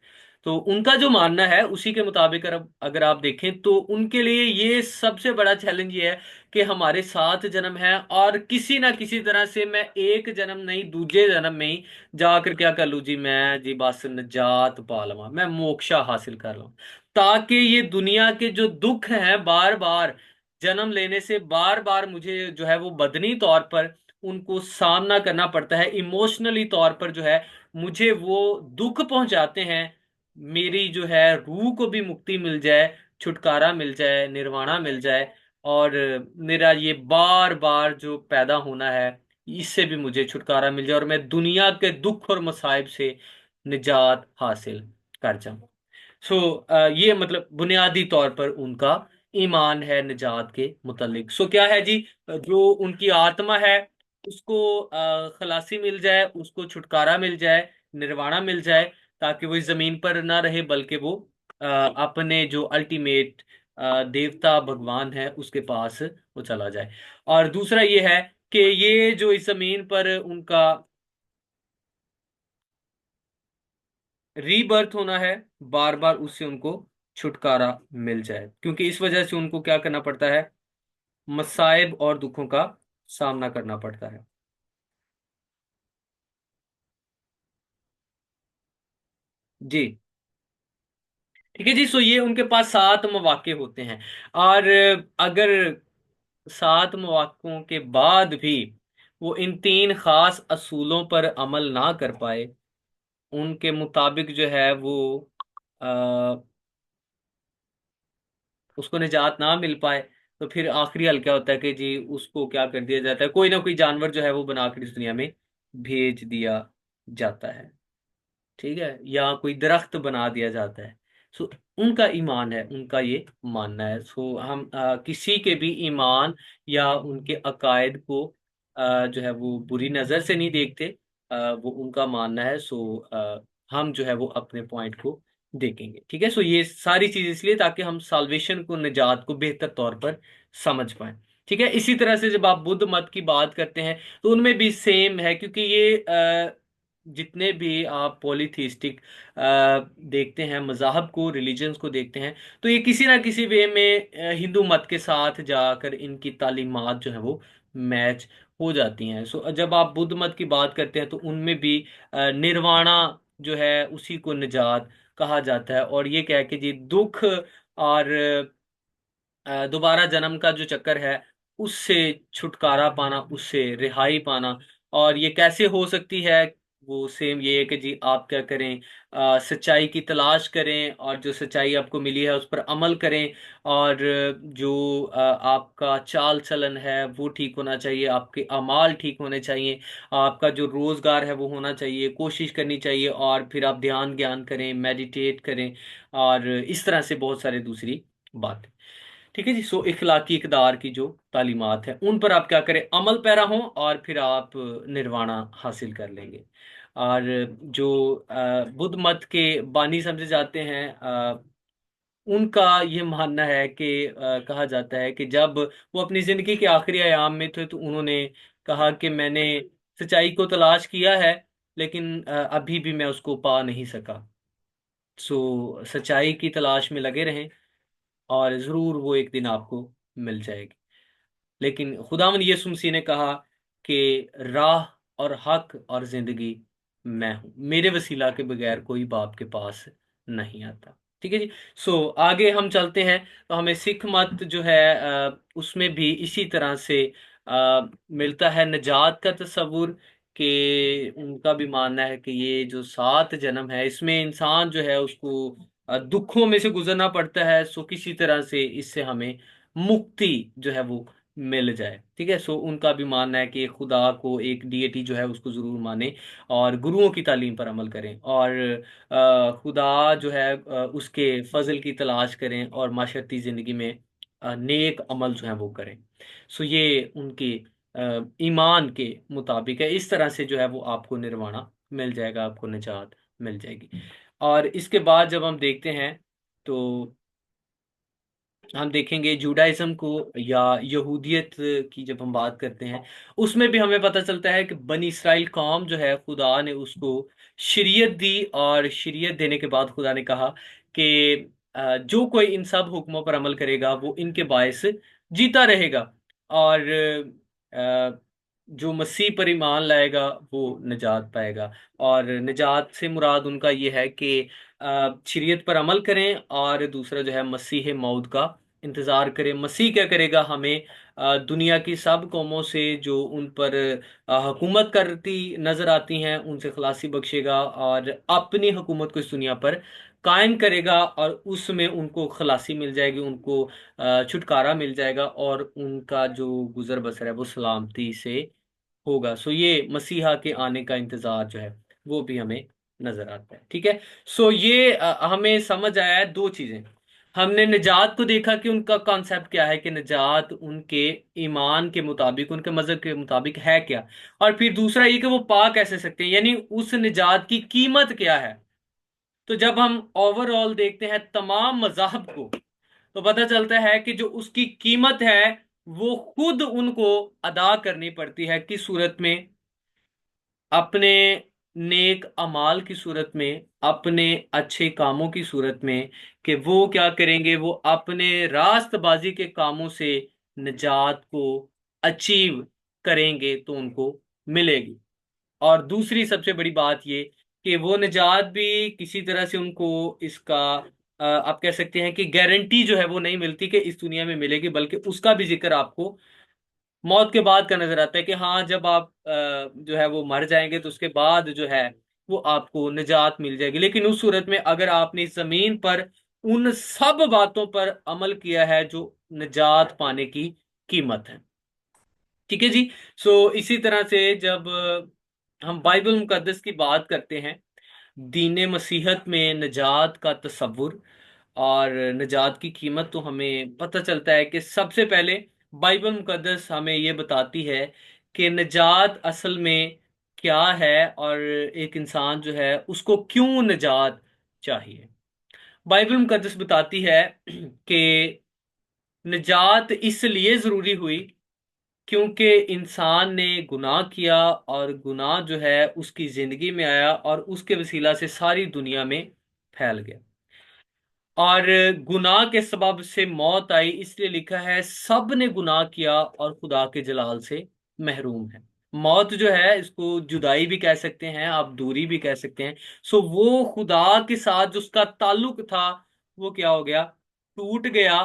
तो उनका जो मानना है उसी के मुताबिक अगर आप देखें तो उनके लिए ये सबसे बड़ा चैलेंज ये है कि हमारे 7 जन्म हैं और किसी ना किसी तरह से मैं एक जन्म नहीं दूसरे जन्म में ही जाकर क्या कर लूं जी, मैं जी बस निजात पा लवां, मैं मोक्षा हासिल कर लूं, ताकि ये दुनिया के जो दुख हैं बार बार जन्म लेने से बार बार मुझे जो है वो बदनी तौर पर उनको सामना करना पड़ता है, इमोशनली तौर पर जो है मुझे वो दुख पहुंचाते हैं, मेरी जो है रूह को भी मुक्ति मिल जाए, छुटकारा मिल जाए, निर्वाणा मिल जाए और मेरा ये बार बार जो पैदा होना है इससे भी मुझे छुटकारा मिल जाए और मैं दुनिया के दुख और मसाइब से निजात हासिल कर जाऊं। ये मतलब बुनियादी तौर पर उनका ईमान है निजात के मुतल्लिक। क्या है जी, जो उनकी आत्मा है उसको खलासी मिल जाए, उसको छुटकारा मिल जाए, निर्वाणा मिल जाए, ताकि वो इस जमीन पर ना रहे बल्कि वो अपने जो अल्टीमेट देवता भगवान है उसके पास वो चला जाए। और दूसरा ये है कि ये जो इस जमीन पर उनका रीबर्थ होना है, बार बार उससे उनको छुटकारा मिल जाए, क्योंकि इस वजह से उनको क्या करना पड़ता है, मसाइब और दुखों का सामना करना पड़ता है। जी। ठीक है जी। सो ये उनके पास 7 मौके होते हैं। और अगर 7 मौकों के बाद भी वो इन 3 खास असूलों पर अमल ना कर पाए, उनके मुताबिक जो है वो उसको निजात ना मिल पाए, तो फिर आखिरी हल क्या होता है कि जी उसको क्या कर दिया जाता है, कोई ना कोई जानवर जो है वो बनाकर इस दुनिया में भेज दिया जाता है। ठीक है, या कोई दरख्त बना दिया जाता है। सो उनका ईमान है, उनका ये मानना है। सो हम किसी के भी ईमान या उनके अकायद को जो है वो बुरी नज़र से नहीं देखते। वो उनका मानना है। सो हम जो है वो अपने पॉइंट को देखेंगे। ठीक है। सो ये सारी चीज इसलिए ताकि हम साल्वेशन को, निजात को बेहतर तौर पर समझ पाए। ठीक है। इसी तरह से जब आप बुद्ध मत की बात करते हैं तो उनमें भी सेम है, क्योंकि ये जितने भी आप पॉलीथीस्टिक देखते हैं, मज़ाहब को, रिलीजन्स को देखते हैं, तो ये किसी ना किसी वे में हिंदू मत के साथ जाकर इनकी तालीमात जो है वो मैच हो जाती हैं। सो जब आप बुद्ध मत की बात करते हैं तो उनमें भी निर्वाणा जो है उसी को निजात कहा जाता है। और ये क्या है कि जी दुख और दोबारा जन्म का जो चक्कर है उससे छुटकारा पाना, उससे रिहाई पाना। और ये कैसे हो सकती है? वो सेम ये है कि जी आप क्या करें, सच्चाई की तलाश करें, और जो सच्चाई आपको मिली है उस पर अमल करें। और जो आपका चाल चलन है वो ठीक होना चाहिए, आपके अमाल ठीक होने चाहिए, आपका जो रोजगार है वो होना चाहिए, कोशिश करनी चाहिए, और फिर आप ध्यान ज्ञान करें, मेडिटेट करें, और इस तरह से बहुत सारे दूसरी बात। ठीक है जी। सो इखलाकी इकदार की जो तालीमात है उन पर आप क्या करें, अमल पैरा हो, और फिर आप निर्वाणा हासिल कर लेंगे। और जो बुद्ध मत के बानी समझे जाते हैं, उनका ये मानना है कि कहा जाता है कि जब वो अपनी जिंदगी के आखिरी अयाम में थे तो उन्होंने कहा कि मैंने सच्चाई को तलाश किया है, लेकिन अभी भी मैं उसको पा नहीं सका। सो सच्चाई की तलाश में लगे रहें, और जरूर वो एक दिन आपको मिल जाएगी। लेकिन खुदावंद यीशु मसीह ने कहा कि राह और हक और जिंदगी मैं हूं, मेरे वसीला के बगैर कोई बाप के पास नहीं आता। ठीक है जी। सो आगे हम चलते हैं, तो हमें सिख मत जो है उसमें भी इसी तरह से मिलता है निजात का तस्वुर, कि उनका भी मानना है कि ये जो 7 जन्म है इसमें इंसान जो है उसको दुखों में से गुजरना पड़ता है। सो किसी तरह से इससे हमें मुक्ति जो है वो मिल जाए। ठीक है। सो उनका भी मानना है कि खुदा को, एक डीएटी जो है उसको जरूर माने, और गुरुओं की तालीम पर अमल करें, और खुदा जो है उसके फजल की तलाश करें, और माशरती जिंदगी में नेक अमल जो है वो करें। सो ये उनके ईमान के मुताबिक है। इस तरह से जो है वो आपको निर्वाणा मिल जाएगा, आपको निजात मिल जाएगी। और इसके बाद जब हम देखते हैं तो हम देखेंगे जुडाइज्म को, या यहूदियत की जब हम बात करते हैं, उसमें भी हमें पता चलता है कि बनी इसराइल कौम जो है खुदा ने उसको शरीयत दी, और शरीयत देने के बाद खुदा ने कहा कि जो कोई इन सब हुक्मों पर अमल करेगा वो इनके बायस जीता रहेगा। और जो मसीह पर ईमान लाएगा वो निजात पाएगा। और निजात से मुराद उनका ये है कि शरीयत पर अमल करें, और दूसरा जो है मसीह मौद का इंतजार करें। मसीह क्या करेगा, हमें दुनिया की सब कौमों से जो उन पर हुकूमत करती नजर आती हैं उनसे खलासी बख्शेगा, और अपनी हुकूमत को इस दुनिया पर कायम करेगा, और उसमें उनको खलासी मिल जाएगी, उनको छुटकारा मिल जाएगा, और उनका जो गुजर बसर है वो सलामती से होगा। सो ये मसीहा के आने का इंतजार जो है वो भी हमें नजर आता है। ठीक है। सो ये हमें समझ आया है 2 चीजें। हमने निजात को देखा कि उनका कॉन्सेप्ट क्या है, कि निजात उनके ईमान के मुताबिक, उनके मजहब के मुताबिक है क्या। और फिर दूसरा ये कि वो पा कैसे सकते हैं, यानी उस निजात की कीमत क्या है। तो जब हम ओवरऑल देखते हैं तमाम मजाहब को, तो पता चलता है कि जो उसकी कीमत है वो खुद उनको अदा करनी पड़ती है। किस सूरत में? अपने नेक अमाल की सूरत में, अपने अच्छे कामों की सूरत में, कि वो क्या करेंगे, वो अपने रास्तबाजी के कामों से निजात को अचीव करेंगे तो उनको मिलेगी। और दूसरी सबसे बड़ी बात ये कि वो निजात भी किसी तरह से उनको इसका आप कह सकते हैं कि गारंटी जो है वो नहीं मिलती कि इस दुनिया में मिलेगी, बल्कि उसका भी जिक्र आपको मौत के बाद का नजर आता है कि हाँ, जब आप जो है वो मर जाएंगे तो उसके बाद जो है वो आपको निजात मिल जाएगी। लेकिन उस सूरत में अगर आपने इस जमीन पर उन सब बातों पर अमल किया है जो निजात पाने की कीमत है। ठीक है जी। सो इसी तरह से जब हम बाइबल मुकद्दस की बात करते हैं, दीन मसीहत में निजात का तसव्वुर और निजात की कीमत, तो हमें पता चलता है कि सबसे पहले बाइबल मुकद्दस हमें ये बताती है कि निजात असल में क्या है और एक इंसान जो है उसको क्यों निजात चाहिए। बाइबल मुकद्दस बताती है कि निजात इसलिए जरूरी हुई क्योंकि इंसान ने गुनाह किया और गुनाह जो है उसकी जिंदगी में आया और उसके वसीला से सारी दुनिया में फैल गया। और गुनाह के सबब से मौत आई, इसलिए लिखा है सब ने गुनाह किया और खुदा के जलाल से महरूम है। मौत जो है इसको जुदाई भी कह सकते हैं, आप दूरी भी कह सकते हैं। सो वो खुदा के साथ जो उसका ताल्लुक था वो क्या हो गया, टूट गया।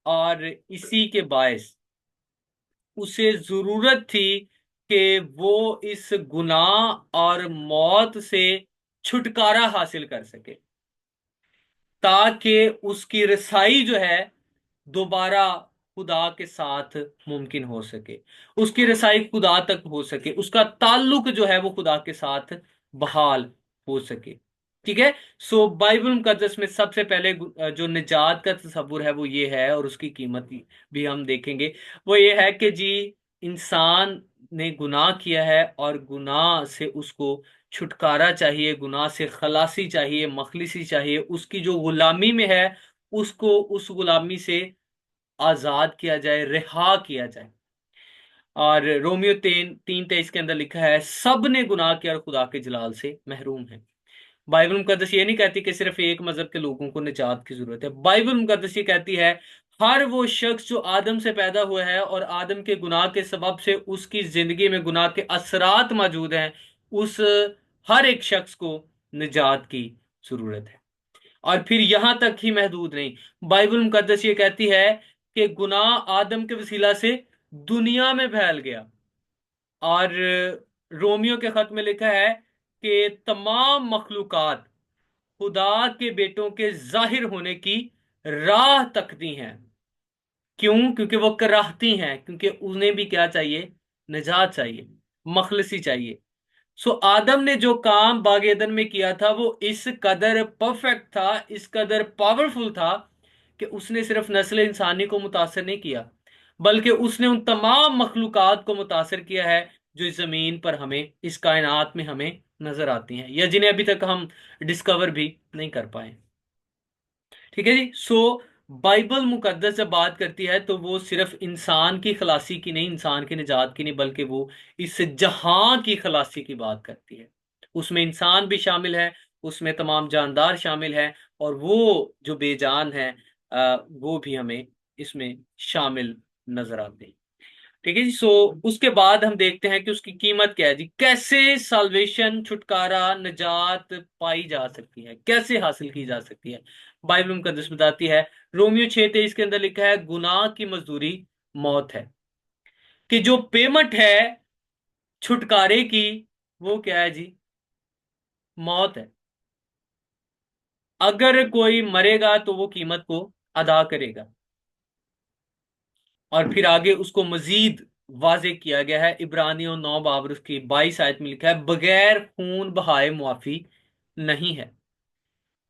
और इसी के बायस उसे जरूरत थी कि वो इस गुनाह और मौत से छुटकारा हासिल कर सके, ताकि उसकी रसाई जो है दोबारा खुदा के साथ मुमकिन हो सके, उसकी रसाई खुदा तक हो सके, उसका ताल्लुक जो है वो खुदा के साथ बहाल हो सके। ठीक है। सो बाइबल मुकद्दस में सबसे पहले जो निजात का तस्वुर है वो ये है, और उसकी कीमत भी हम देखेंगे। वो ये है कि जी, इंसान ने गुनाह किया है और गुनाह से उसको छुटकारा चाहिए, गुनाह से खलासी चाहिए, मखलिसी चाहिए, उसकी जो गुलामी में है उसको उस गुलामी से आजाद किया जाए, रिहा किया जाए। और रोमियो 3:23 के अंदर लिखा है सब ने गुनाह किया और खुदा के जलाल से महरूम है। बाइबल मुकद्दस ये नहीं कहती कि सिर्फ एक मजहब के लोगों को निजात की जरूरत है। बाइबल मुकद्दस ये कहती है हर वो शख्स जो आदम से पैदा हुआ है और आदम के गुनाह के सबब से उसकी जिंदगी में गुनाह के असरात मौजूद हैं, उस हर एक शख्स को निजात की जरूरत है। और फिर यहां तक ही महदूद नहीं, बाइबल मुकद्दस ये कहती है कि गुनाह आदम के वसीला से दुनिया में फैल गया। और रोमियो के खत में लिखा है कि तमाम मखलूकात खुदा के बेटों के जाहिर होने की राह तकती हैं। क्यों? क्योंकि वो कराहती हैं, क्योंकि उन्हें भी क्या चाहिए, निजात चाहिए, मखलसी चाहिए। सो आदम ने जो काम बाग एदन में किया था वो इस कदर परफेक्ट था, इस कदर पावरफुल था कि उसने सिर्फ नस्ल इंसानी को मुतासर नहीं किया, बल्कि उसने उन तमाम मखलूकात को मुतासर किया है जो इस जमीन पर हमें, इस कायनात में हमें नजर आती हैं, या जिन्हें अभी तक हम डिस्कवर भी नहीं कर पाए। ठीक है जी। सो बाइबल मुकद्दस जब बात करती है तो वो सिर्फ इंसान की खलासी की नहीं, इंसान की निजात की नहीं, बल्कि वो इस जहां की खलासी की बात करती है। उसमें इंसान भी शामिल है, उसमें तमाम जानदार शामिल हैं, और वो जो बेजान है वो भी हमें इसमें शामिल नजर आते हैं। ठीक है जी। सो उसके बाद हम देखते हैं कि उसकी कीमत क्या है जी, कैसे साल्वेशन, छुटकारा, निजात पाई जा सकती है, कैसे हासिल की जा सकती है। बाइबल मुकद्दस बताती है, रोमियो 6:23 के अंदर लिखा है गुनाह की मजदूरी मौत है, कि जो पेमेंट है छुटकारे की वो क्या है जी, मौत है। अगर कोई मरेगा तो वो कीमत को अदा करेगा। और फिर आगे उसको मजीद वाजे किया गया है, इब्रानियों 9 बाब उसकी 22 आयत में लिखा है बगैर खून बहाए मुआफी नहीं है।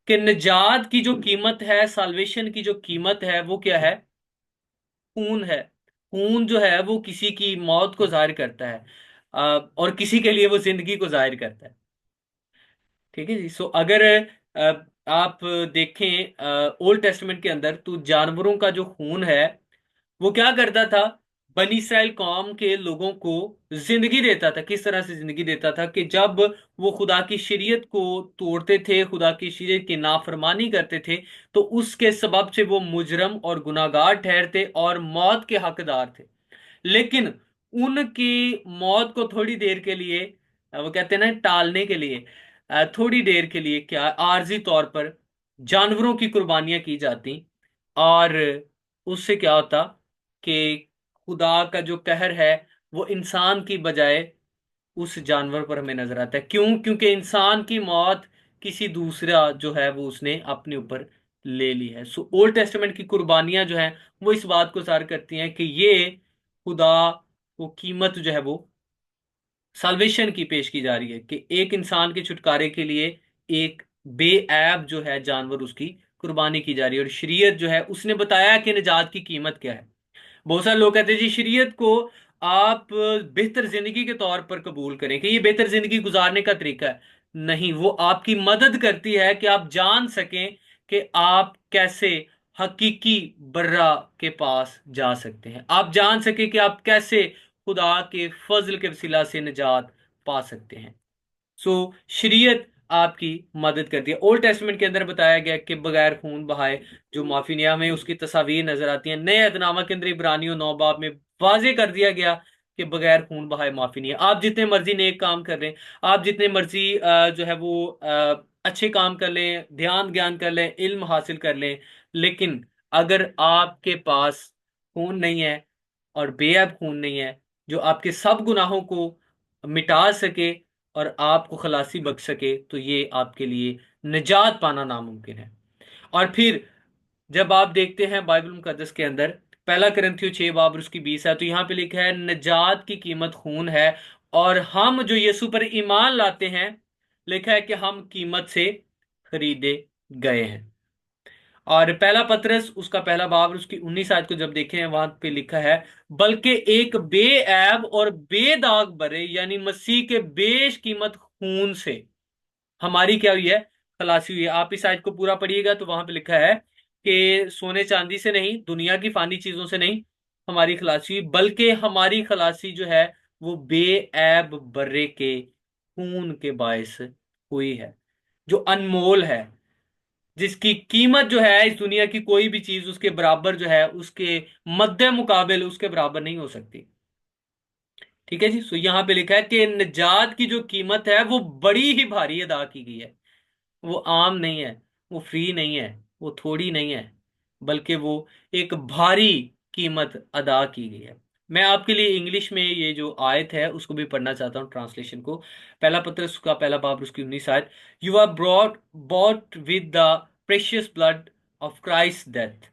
कि निजात की जो कीमत है, साल्वेशन की जो कीमत है वो क्या है, खून है। खून जो है वो किसी की मौत को जाहिर करता है, और किसी के लिए वो जिंदगी को जाहिर करता है। ठीक है जी। सो अगर आप देखें ओल्ड टेस्टमेंट के अंदर तो जानवरों का जो खून है वो क्या करता था, बनी इसराइल कौम के लोगों को जिंदगी देता था। किस तरह से जिंदगी देता था कि जब वो खुदा की शरीयत को तोड़ते थे, खुदा की शरीयत की नाफरमानी करते थे, तो उसके सबब से वो मुजरम और गुनाहगार ठहरते और मौत के हकदार थे। लेकिन उनकी मौत को थोड़ी देर के लिए वो कहते हैं ना टालने के लिए थोड़ी देर के लिए क्या आरजी तौर पर जानवरों की कुर्बानियां की जाती। और उससे क्या होता कि खुदा का जो कहर है वो इंसान की बजाय उस जानवर पर हमें नजर आता है। क्यों? क्योंकि इंसान की मौत किसी दूसरा जो है वो उसने अपने ऊपर ले ली है। सो ओल्ड टेस्टामेंट की कुर्बानियां जो हैं वो इस बात को जाहिर करती हैं कि ये खुदा को कीमत जो है वो साल्वेशन की पेश की जा रही है, कि एक इंसान के छुटकारे के लिए एक बेऐब जो है जानवर उसकी कुर्बानी की जा रही है। और शरीयत जो है उसने बताया कि निजात की कीमत क्या है। बहुत सारे लोग कहते हैं जी शरीयत को आप बेहतर जिंदगी के तौर पर कबूल करें कि ये बेहतर जिंदगी गुजारने का तरीका है। नहीं, वो आपकी मदद करती है कि आप जान सकें कि आप कैसे हकीकी बर्रा के पास जा सकते हैं, आप जान सकें कि आप कैसे खुदा के फजल के वसीला से निजात पा सकते हैं। सो शरीयत आपकी मदद करती है। ओल्ड टेस्टमेंट के अंदर बताया गया कि बगैर खून बहाए जो माफी नहीं, हमें उसकी तस्वीर नजर आती है। नए अहदनामा के अंदर इब्रानियों 9 बाब में वाजे कर दिया गया कि बगैर खून बहाए माफी नहीं है। आप जितने मर्जी नेक काम कर लें, आप जितने मर्जी जो है वो अच्छे काम कर लें, ध्यान ज्ञान कर लें, इल्म हासिल कर लें, लेकिन अगर आपके पास खून नहीं है और बेअब खून नहीं है जो आपके सब गुनाहों को मिटा सके और आपको खलासी बख्श सके, तो ये आपके लिए निजात पाना नामुमकिन है। और फिर जब आप देखते हैं बाइबल मुकद्दस के अंदर पहला करंथियों 6 बाब और उसकी 20 है, तो यहाँ पे लिखा है निजात की कीमत खून है। और हम जो यीशु पर ईमान लाते हैं, लिखा है कि हम कीमत से खरीदे गए हैं। और पहला पतरस उसका पहला बाब और उसकी 19 आयत को जब देखें, वहां पे लिखा है बल्कि एक बेऐब और बेदाग बरे यानी मसीह के बेशकीमत खून से हमारी क्या हुई है? खलासी हुई है। आप इस आयत को पूरा पढ़िएगा तो वहां पे लिखा है कि सोने चांदी से नहीं, दुनिया की फानी चीजों से नहीं हमारी खलासी हुई, बल्कि हमारी खलासी जो है वो बेऐब बर्रे के खून के बायस हुई है, जो अनमोल है, जिसकी कीमत जो है इस दुनिया की कोई भी चीज उसके बराबर जो है, उसके मद्दे मुकाबिल उसके बराबर नहीं हो सकती। ठीक है जी। सो यहां पे लिखा है कि निजात की जो कीमत है वो बड़ी ही भारी अदा की गई है। वो आम नहीं है, वो फ्री नहीं है, वो थोड़ी नहीं है, बल्कि वो एक भारी कीमत अदा की गई है। मैं आपके लिए इंग्लिश में ये जो आयत है उसको भी पढ़ना चाहता हूँ, ट्रांसलेशन को। पहला पत्रस का पहला बाब उसकी 19 आयत। You are brought bought with the precious blood of Christ death,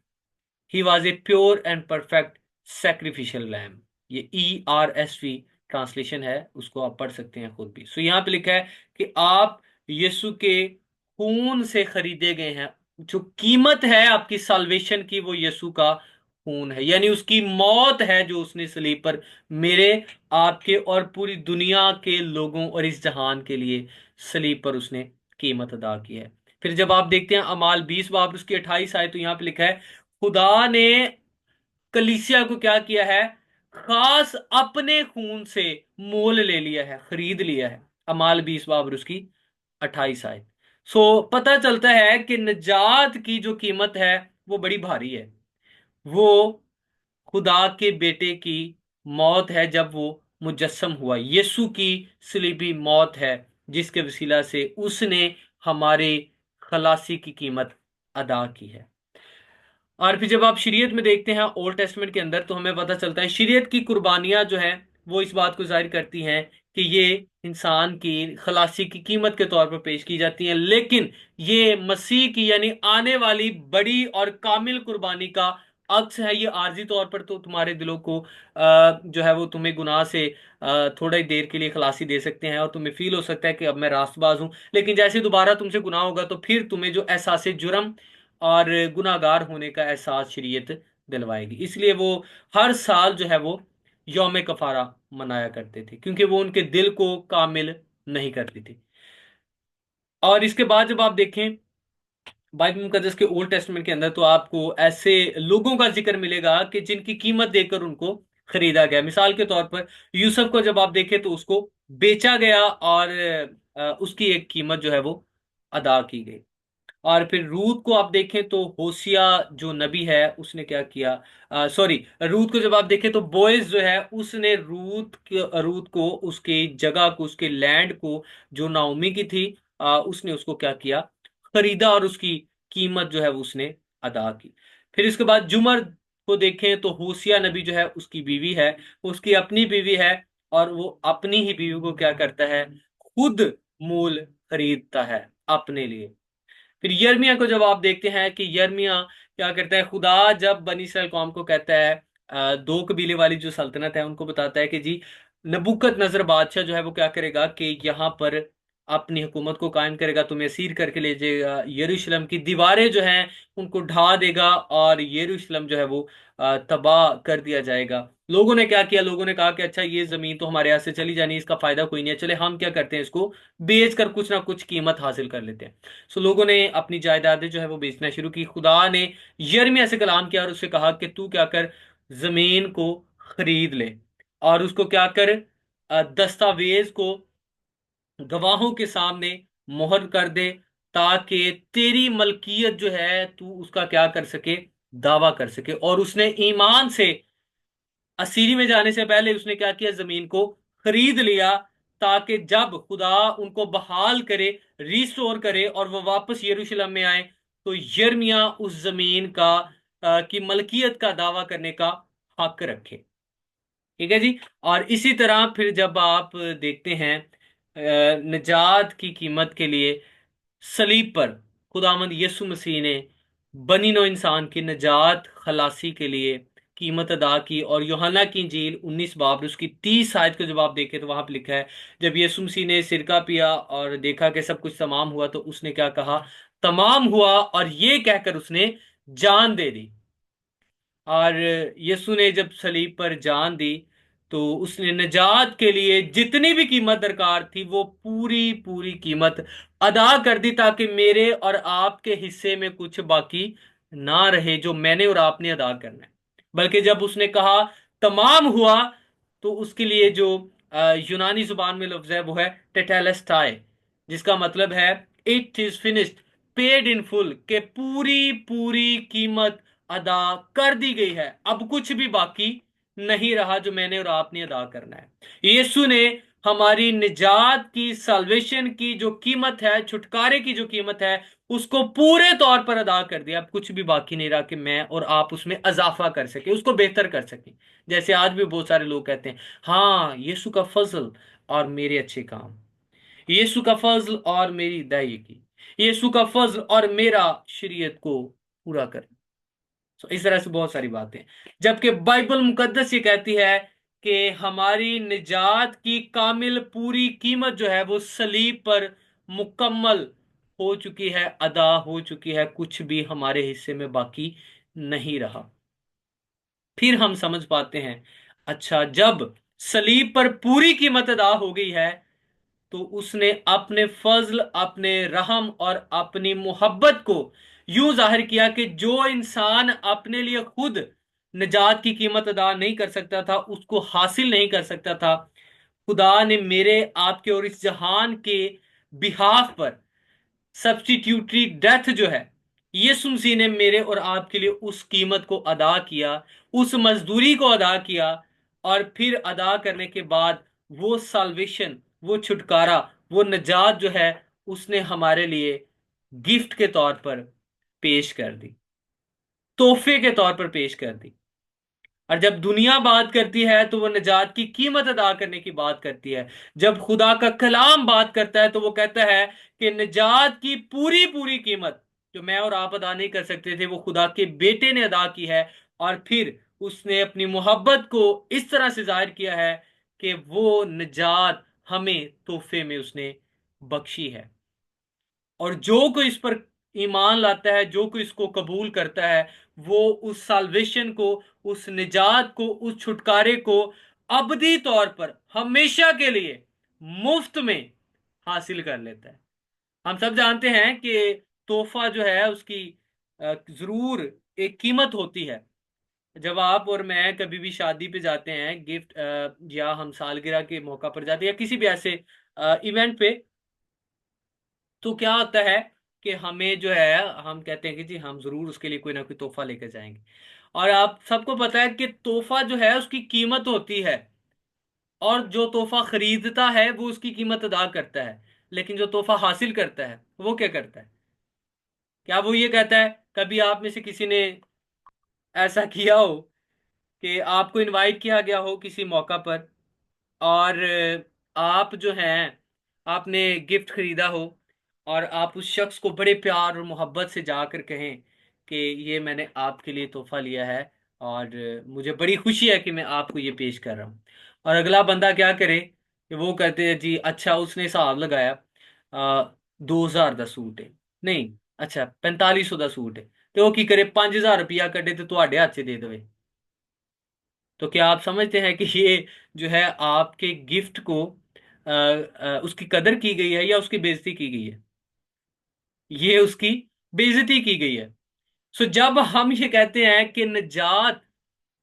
he was a pure and perfect sacrificial lamb. ये ERSV ट्रांसलेशन है, उसको आप पढ़ सकते हैं खुद भी। सो यहाँ पे लिखा है कि आप यीशु के खून से खरीदे गए हैं। जो कीमत है आपकी साल्वेशन की वो यीशु का खून है, यानी उसकी मौत है जो उसने सलीब पर मेरे, आपके और पूरी दुनिया के लोगों और इस जहान के लिए सलीब पर उसने कीमत अदा की है। फिर जब आप देखते हैं अमाल 20 बाब उसकी 28 आए, तो यहाँ पे लिखा है खुदा ने कलीसिया को क्या किया है? खास अपने खून से मोल ले लिया है, खरीद लिया है। अमाल 20 बाबर उसकी 28 आयत। सो पता चलता है कि निजात की जो कीमत है वो बड़ी भारी है। वो खुदा के बेटे की मौत है जब वो मुजस्सम हुआ, यीशु की सलीबी मौत है जिसके वसीला से उसने हमारे खलासी की कीमत अदा की है। और फिर जब आप शरीयत में देखते हैं ओल्ड टेस्टमेंट के अंदर, तो हमें पता चलता है शरीयत की कुर्बानियां जो हैं वो इस बात को जाहिर करती हैं कि ये इंसान की खलासी की कीमत के तौर पर पेश की जाती हैं, लेकिन ये मसीह की यानी आने वाली बड़ी और कामिल कुर्बानी का अक्स है। ये आर्जी तौर पर तो तुम्हारे दिलों को जो है वो तुम्हें गुनाह से थोड़ा ही देर के लिए खलासी दे सकते हैं और तुम्हें फील हो सकता है कि अब मैं रास्तबाज हूं, लेकिन जैसे दोबारा तुमसे गुनाह होगा तो फिर तुम्हें जो एहसास जुर्म और गुनाहगार होने का एहसास शरीयत दिलवाएगी। इसलिए वो हर साल जो है वो यौम कफारा मनाया करते थे, क्योंकि वो उनके दिल को कामिल नहीं करती थी। और इसके बाद जब आप देखें बाइबल मुकद्दस के ओल्ड टेस्टमेंट के अंदर, तो आपको ऐसे लोगों का जिक्र मिलेगा कि जिनकी कीमत देकर उनको खरीदा गया। मिसाल के तौर पर यूसुफ को जब आप देखें तो उसको बेचा गया और उसकी एक कीमत जो है वो अदा की गई। और फिर रूत को आप देखें तो होशिया जो नबी है उसने क्या किया, सॉरी, रूत को जब आप देखें तो बोएज जो है उसने रूत को उसकी जगह को, उसके लैंड को जो नाओमी की थी, उसने उसको क्या किया, खरीदा और उसकी कीमत जो है वो उसने अदा की। फिर इसके बाद जुमर को देखें तो होशिया नबी जो है उसकी बीवी है, उसकी अपनी बीवी है, और वो अपनी ही बीवी को क्या करता है, खुद मूल खरीदता है अपने लिए। फिर यर्मिया को जब आप देखते हैं कि यर्मिया क्या करता है, खुदा जब बनी इस्राएल कौम को कहता है, दो कबीले वाली जो सल्तनत है उनको बताता है कि जी नबूकत नजर बादशाह जो है वो क्या करेगा कि यहाँ पर अपनी हुकूमत को कायम करेगा, तुम्हें असीर करके ले जाएगा, यरूशलेम की दीवारें जो हैं उनको ढा देगा और यरूशलेम जो है वो तबाह कर दिया जाएगा। लोगों ने क्या किया, लोगों ने कहा कि अच्छा ये जमीन तो हमारे यहाँ से चली जानी, इसका फायदा कोई नहीं है, चले हम क्या करते हैं, इसको बेच कर कुछ ना कुछ कीमत हासिल कर लेते हैं। सो लोगों ने अपनी जायदादें जो है वो बेचना शुरू की। खुदा ने यिर्मयाह से कलाम किया और उससे कहा कि तू क्या कर, जमीन को खरीद ले और उसको क्या कर, दस्तावेज को गवाहों के सामने मोहर कर दे, ताकि तेरी मलकियत जो है तू उसका क्या कर सके, दावा कर सके। और उसने ईमान से असीरी में जाने से पहले उसने क्या किया, जमीन को खरीद लिया, ताकि जब खुदा उनको बहाल करे, रिस्टोर करे और वो वापस यरूशलेम में आए, तो यिर्मयाह उस जमीन का की मलकियत का दावा करने का हक रखे। ठीक है जी। और इसी तरह फिर जब आप देखते हैं निजात की कीमत के लिए सलीब पर खुदामंद यीशु मसीह ने बनी नो इंसान की निजात खलासी के लिए कीमत अदा की। और यूहन्ना की इंजील 19 बाब उसकी 30 आयत को जब आप देखें तो वहां पर लिखा है, जब यीशु मसीह ने सिरका पिया और देखा कि सब कुछ तमाम हुआ, तो उसने क्या कहा, तमाम हुआ, और ये कहकर उसने जान दे दी। और यीशु ने जब सलीब पर जान दी तो उसने निजात के लिए जितनी भी कीमत दरकार थी वो पूरी पूरी कीमत अदा कर दी, ताकि मेरे और आपके हिस्से में कुछ बाकी ना रहे जो मैंने और आपने अदा करना है। बल्कि जब उसने कहा तमाम हुआ, तो उसके लिए जो यूनानी जुबान में लफ्ज है वो है टेटेलेस्टाई, जिसका मतलब है it is finished, paid in full, के पूरी पूरी कीमत अदा कर दी गई है, अब कुछ भी बाकी नहीं रहा जो मैंने और आपने अदा करना है। यीशु ने हमारी निजात की, साल्वेशन की जो कीमत है, छुटकारे की जो कीमत है, उसको पूरे तौर पर अदा कर दिया। अब कुछ भी बाकी नहीं रहा कि मैं और आप उसमें अजाफा कर सके, उसको बेहतर कर सके। जैसे आज भी बहुत सारे लोग कहते हैं, हाँ यीशु का फजल और मेरे अच्छे काम, यीशु का फजल और मेरी अदायगी, यीशु का फजल और मेरा शरीयत को पूरा कर। इस तरह से बहुत सारी बातें, जबकि बाइबल मुकद्दस ये कहती है कि हमारी निजात की कामिल पूरी कीमत जो है वो सलीब पर मुकम्मल हो चुकी है, अदा हो चुकी है, कुछ भी हमारे हिस्से में बाकी नहीं रहा। फिर हम समझ पाते हैं, अच्छा जब सलीब पर पूरी कीमत अदा हो गई है, तो उसने अपने फजल, अपने रहम और अपनी मोहब्बत को यूं जाहिर किया कि जो इंसान अपने लिए खुद निजात की कीमत अदा नहीं कर सकता था, उसको हासिल नहीं कर सकता था, खुदा ने मेरे आपके और इस जहान के बिहाफ पर सब्स्टिट्यूटरी डेथ जो है, यीशु मसीह ने मेरे और आपके लिए उस कीमत को अदा किया, उस मजदूरी को अदा किया। और फिर अदा करने के बाद वो साल्वेशन, वो छुटकारा, वो निजात जो है उसने हमारे लिए गिफ्ट के तौर पर पेश कर दी, तोहफे के तौर पर पेश कर दी। और जब दुनिया बात करती है तो वो निजात की कीमत अदा करने की बात करती है। जब खुदा का कलाम बात करता है तो वो कहता है कि निजात की पूरी पूरी कीमत जो मैं और आप अदा नहीं कर सकते थे, वो खुदा के बेटे ने अदा की है। और फिर उसने अपनी मोहब्बत को इस तरह से जाहिर किया है कि वो निजात हमें तोहफे में उसने बख्शी है। और जो कोई इस पर ईमान लाता है, जो कोई इसको कबूल करता है, वो उस साल्वेशन को, उस निजात को, उस छुटकारे को अबदी तौर पर हमेशा के लिए मुफ्त में हासिल कर लेता है। हम सब जानते हैं कि तोहफा जो है उसकी जरूर एक कीमत होती है। जब आप और मैं कभी भी शादी पे जाते हैं, गिफ्ट या हम सालगिरह के मौका पर जाते हैं या किसी भी ऐसे इवेंट पे, तो क्या होता है कि हमें जो है, हम कहते हैं कि जी हम जरूर उसके लिए कोई ना कोई तोहफा लेकर जाएंगे। और आप सबको पता है कि तोहफा जो है उसकी कीमत होती है, और जो तोहफा खरीदता है वो उसकी कीमत अदा करता है, लेकिन जो तोहफा हासिल करता है वो क्या करता है? क्या वो ये कहता है, कभी आप में से किसी ने ऐसा किया हो कि आपको इनवाइट किया गया हो किसी मौका पर, और आप जो हैं आपने गिफ्ट खरीदा हो, और आप उस शख्स को बड़े प्यार और मोहब्बत से जाकर कहें कि ये मैंने आपके लिए तोहफा लिया है, और मुझे बड़ी खुशी है कि मैं आपको ये पेश कर रहा हूँ। और अगला बंदा क्या करे कि वो कहते हैं जी अच्छा, उसने हिसाब लगाया 2000 का सूट है, नहीं अच्छा 4500 का सूट है, तो वो की करे 5000 रुपया कटे तो ਤੁਹਾਡੇ हथ से दे देवे। तो क्या आप समझते हैं कि ये जो है आपके गिफ्ट को उसकी कदर की गई है या उसकी बेइज्जती की गई है? ये उसकी बेइज्जती की गई है। सो जब हम ये कहते हैं कि निजात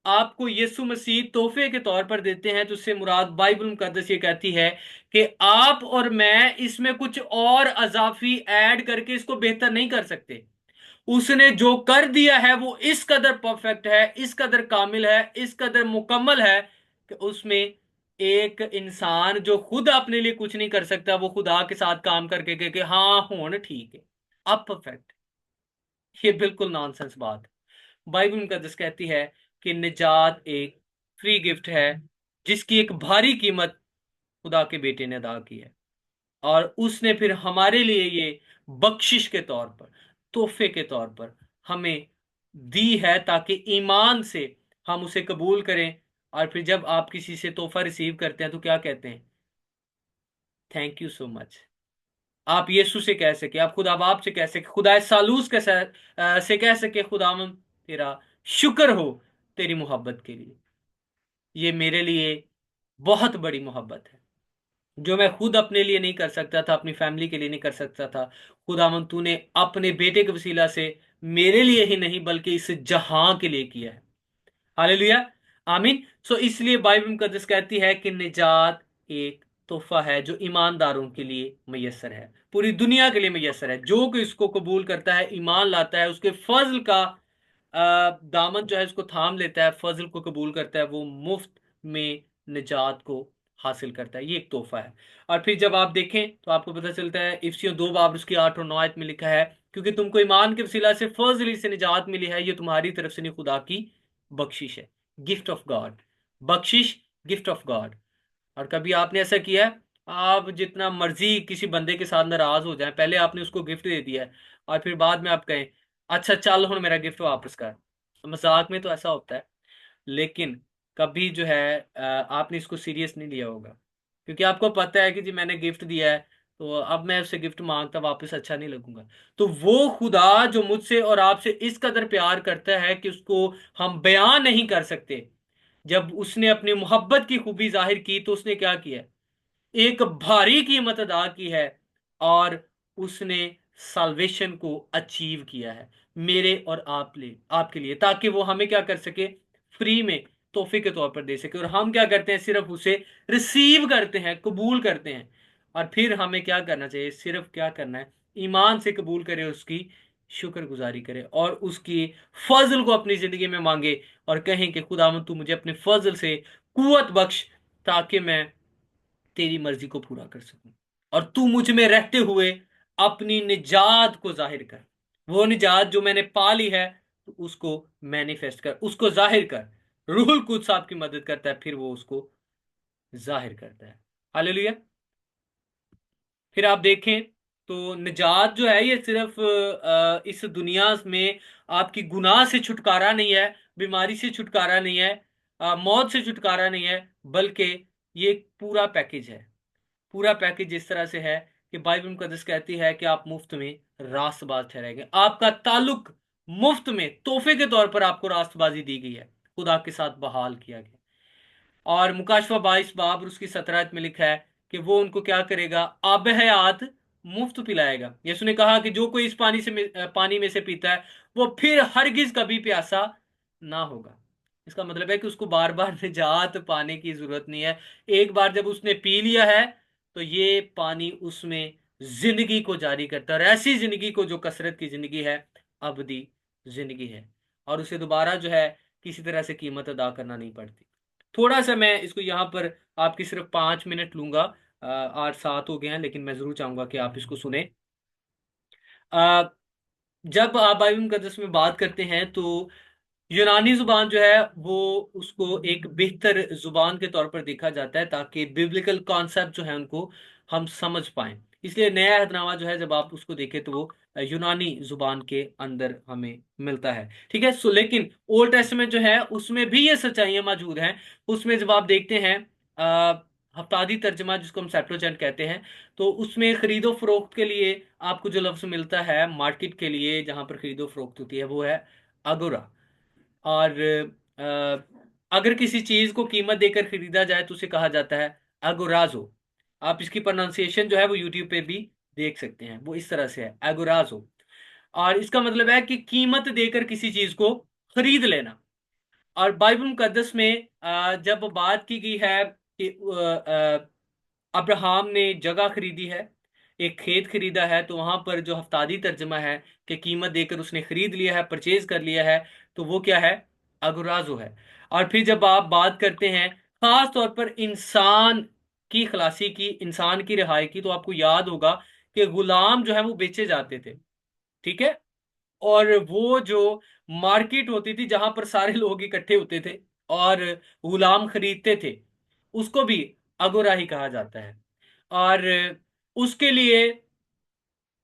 आपको यीशु मसीह तोहफे के तौर पर देते हैं, तो उससे मुराद बाइबल मुकद्दस ये कहती है कि आप और मैं इसमें कुछ और अजाफी ऐड करके इसको बेहतर नहीं कर सकते। उसने जो कर दिया है वो इस कदर परफेक्ट है, इस कदर कामिल है, इस कदर मुकम्मल है कि उसमें एक इंसान जो खुद अपने लिए कुछ नहीं कर सकता, वो खुदा के साथ काम करके के हाँ होन ठीक है, अब परफेक्ट। ये बिल्कुल नॉनसेंस बात है। बाइबल मुकद्दस कहती है कि निजात एक फ्री गिफ्ट है, जिसकी एक भारी कीमत खुदा के बेटे ने अदा की है, और उसने फिर हमारे लिए ये बख्शिश के तौर पर, तोहफे के तौर पर हमें दी है, ताकि ईमान से हम उसे कबूल करें। और फिर जब आप किसी से तोहफा रिसीव करते हैं तो क्या कहते हैं? Thank you so much. आप यीशु से कह सके, आप खुदा बाप से कह सके, खुदा सालूस के से कह सके, खुदावन तेरा शुक्र हो तेरी मोहब्बत के लिए। ये मेरे लिए बहुत बड़ी मोहब्बत है, जो मैं खुद अपने लिए नहीं कर सकता था, अपनी फैमिली के लिए नहीं कर सकता था। खुदावन तूने अपने बेटे के वसीला से मेरे लिए ही नहीं बल्कि इस जहां के लिए किया है। हालेलुया, आमीन। सो इसलिए बाइबल मुकद्दस कहती है कि निजात एक तोहफा है जो ईमानदारों के लिए मैसर है, पूरी दुनिया के लिए मैसर है। जो कि इसको कबूल करता है, ईमान लाता है, उसके फजल का दामन जो है उसको थाम लेता है, फजल को कबूल करता है, वो मुफ्त में निजात को हासिल करता है। ये एक तोहफा है। और फिर जब आप देखें तो आपको पता चलता है, इफिसियों 2 बाब उसकी 8 और 9 आयत में लिखा है, क्योंकि तुमको ईमान के वसीला से फजल से निजात मिली है, ये तुम्हारी तरफ से नहीं खुदा की बख्शिश है, गिफ्ट ऑफ गॉड। बख्शिश, गिफ्ट ऑफ गॉड। और कभी आपने ऐसा किया है, आप जितना मर्जी किसी बंदे के साथ नाराज हो जाए, पहले आपने उसको गिफ्ट दे दिया है, और फिर बाद में आप कहें अच्छा चल हूं मेरा गिफ्ट वापस कर। तो मजाक में तो ऐसा होता है, लेकिन कभी जो है आपने इसको सीरियस नहीं लिया होगा, क्योंकि आपको पता है कि जी मैंने गिफ्ट दिया है, तो अब मैं उससे गिफ्ट मांगता वापस अच्छा नहीं लगूंगा। तो वो खुदा जो मुझसे और आपसे इस कदर प्यार करता है कि उसको हम बयान नहीं कर सकते, जब उसने अपनी मोहब्बत की खूबी जाहिर की तो उसने क्या किया? एक भारी कीमत अदा की है, और उसने साल्वेशन को अचीव किया है मेरे और आपके लिए, ताकि वो हमें क्या कर सके? फ्री में तोहफे के तौर पर दे सके। और हम क्या करते हैं? सिर्फ उसे रिसीव करते हैं, कबूल करते हैं। और फिर हमें क्या करना चाहिए? सिर्फ क्या करना है? ईमान से कबूल करे, उसकी शुक्रगुजारी करे, और उसकी फजल को अपनी जिंदगी में मांगे, और कहें कि खुदावंद तू मुझे अपने फजल से कुवत बख्श, ताकि मैं तेरी मर्जी को पूरा कर सकूं, और तू मुझ में रहते हुए अपनी निजात को जाहिर कर। वो निजात जो मैंने पा ली है, तो उसको मैनिफेस्ट कर, उसको जाहिर कर। रूहुल कुद्स आपकी मदद करता है, फिर वो उसको जाहिर करता है। हालेलुया। फिर आप देखें तो निजात जो है ये सिर्फ इस दुनिया में आपकी गुनाह से छुटकारा नहीं है, बीमारी से छुटकारा नहीं है, मौत से छुटकारा नहीं है, बल्कि ये एक पूरा पैकेज है। पूरा पैकेज इस तरह से है कि बाइबल मुकद्दस कहती है कि आप मुफ्त में रास्तबाज ठहरेंगे। आपका ताल्लुक मुफ्त में तोहफे के तौर पर आपको रास्तबाजी दी गई है, खुदा के साथ बहाल किया गया। और मुकाशवा 22 बाब और उसकी 17 में लिखा है कि वो उनको क्या करेगा? आब हयात मुफ्त पिलाएगा। यीशु ने कहा कि जो कोई इस पानी में से पीता है, वो फिर हरगिज कभी प्यासा ना होगा। इसका मतलब है कि उसको बार बार निजात पाने की जरूरत नहीं है। एक बार जब उसने पी लिया है, तो ये पानी उसमें जिंदगी को जारी करता है, और ऐसी जिंदगी को जो कसरत की जिंदगी है, अबदी जिंदगी है, और उसे दोबारा जो है किसी तरह से कीमत अदा करना नहीं पड़ती। थोड़ा सा मैं इसको यहाँ पर आपकी सिर्फ 5 मिनट लूंगा। 8 7 हो गए हैं, लेकिन मैं जरूर चाहूंगा कि आप इसको सुने। अ, जब आप बाइबल मुकद्दस में बात करते हैं तो यूनानी जुबान जो है वो उसको एक बेहतर जुबान के तौर पर देखा जाता है, ताकि बिब्लिकल कॉन्सेप्ट जो है उनको हम समझ पाएं। इसलिए नया अहदनामा जो है, जब आप उसको देखें तो वो यूनानी जुबान के अंदर हमें मिलता है। ठीक है। सो लेकिन ओल्ड टेस्टमेंट जो है उसमें भी ये सच्चाइयां मौजूद हैं। उसमें जब आप देखते हैं हफ्तादी तर्जमा, जिसको हम सेप्टुअजेंट कहते हैं, तो उसमें खरीदो फरोख्त के लिए आपको जो लफ्ज मिलता है मार्केट के लिए, जहां पर खरीदो फरोख्त होती है, वो है अगोरा। और अगर किसी चीज को कीमत देकर खरीदा जाए तो उसे कहा जाता है एगोराजो। आप इसकी प्रोनाउंसिएशन जो है वो यूट्यूब पे भी देख सकते हैं, वो इस तरह से है, एगोराजो। और इसका मतलब है कि कीमत देकर किसी चीज को खरीद लेना। और बाइबल मुकद्दस में जब बात की गई है कि अब्राहम ने जगह खरीदी है, एक खेत खरीदा है, तो वहां पर जो हफ्तादी तर्जमा है कि कीमत देकर उसने खरीद लिया है, परचेज कर लिया है, तो वो क्या है? अगुराजो है। और फिर जब आप बात करते हैं खास तौर पर इंसान की खलासी की, इंसान की रिहाई की, तो आपको याद होगा कि गुलाम जो है वो बेचे जाते थे। ठीक है। और वो जो मार्केट होती थी जहां पर सारे लोग इकट्ठे होते थे और गुलाम खरीदते थे, उसको भी अगोरा ही कहा जाता है। और उसके लिए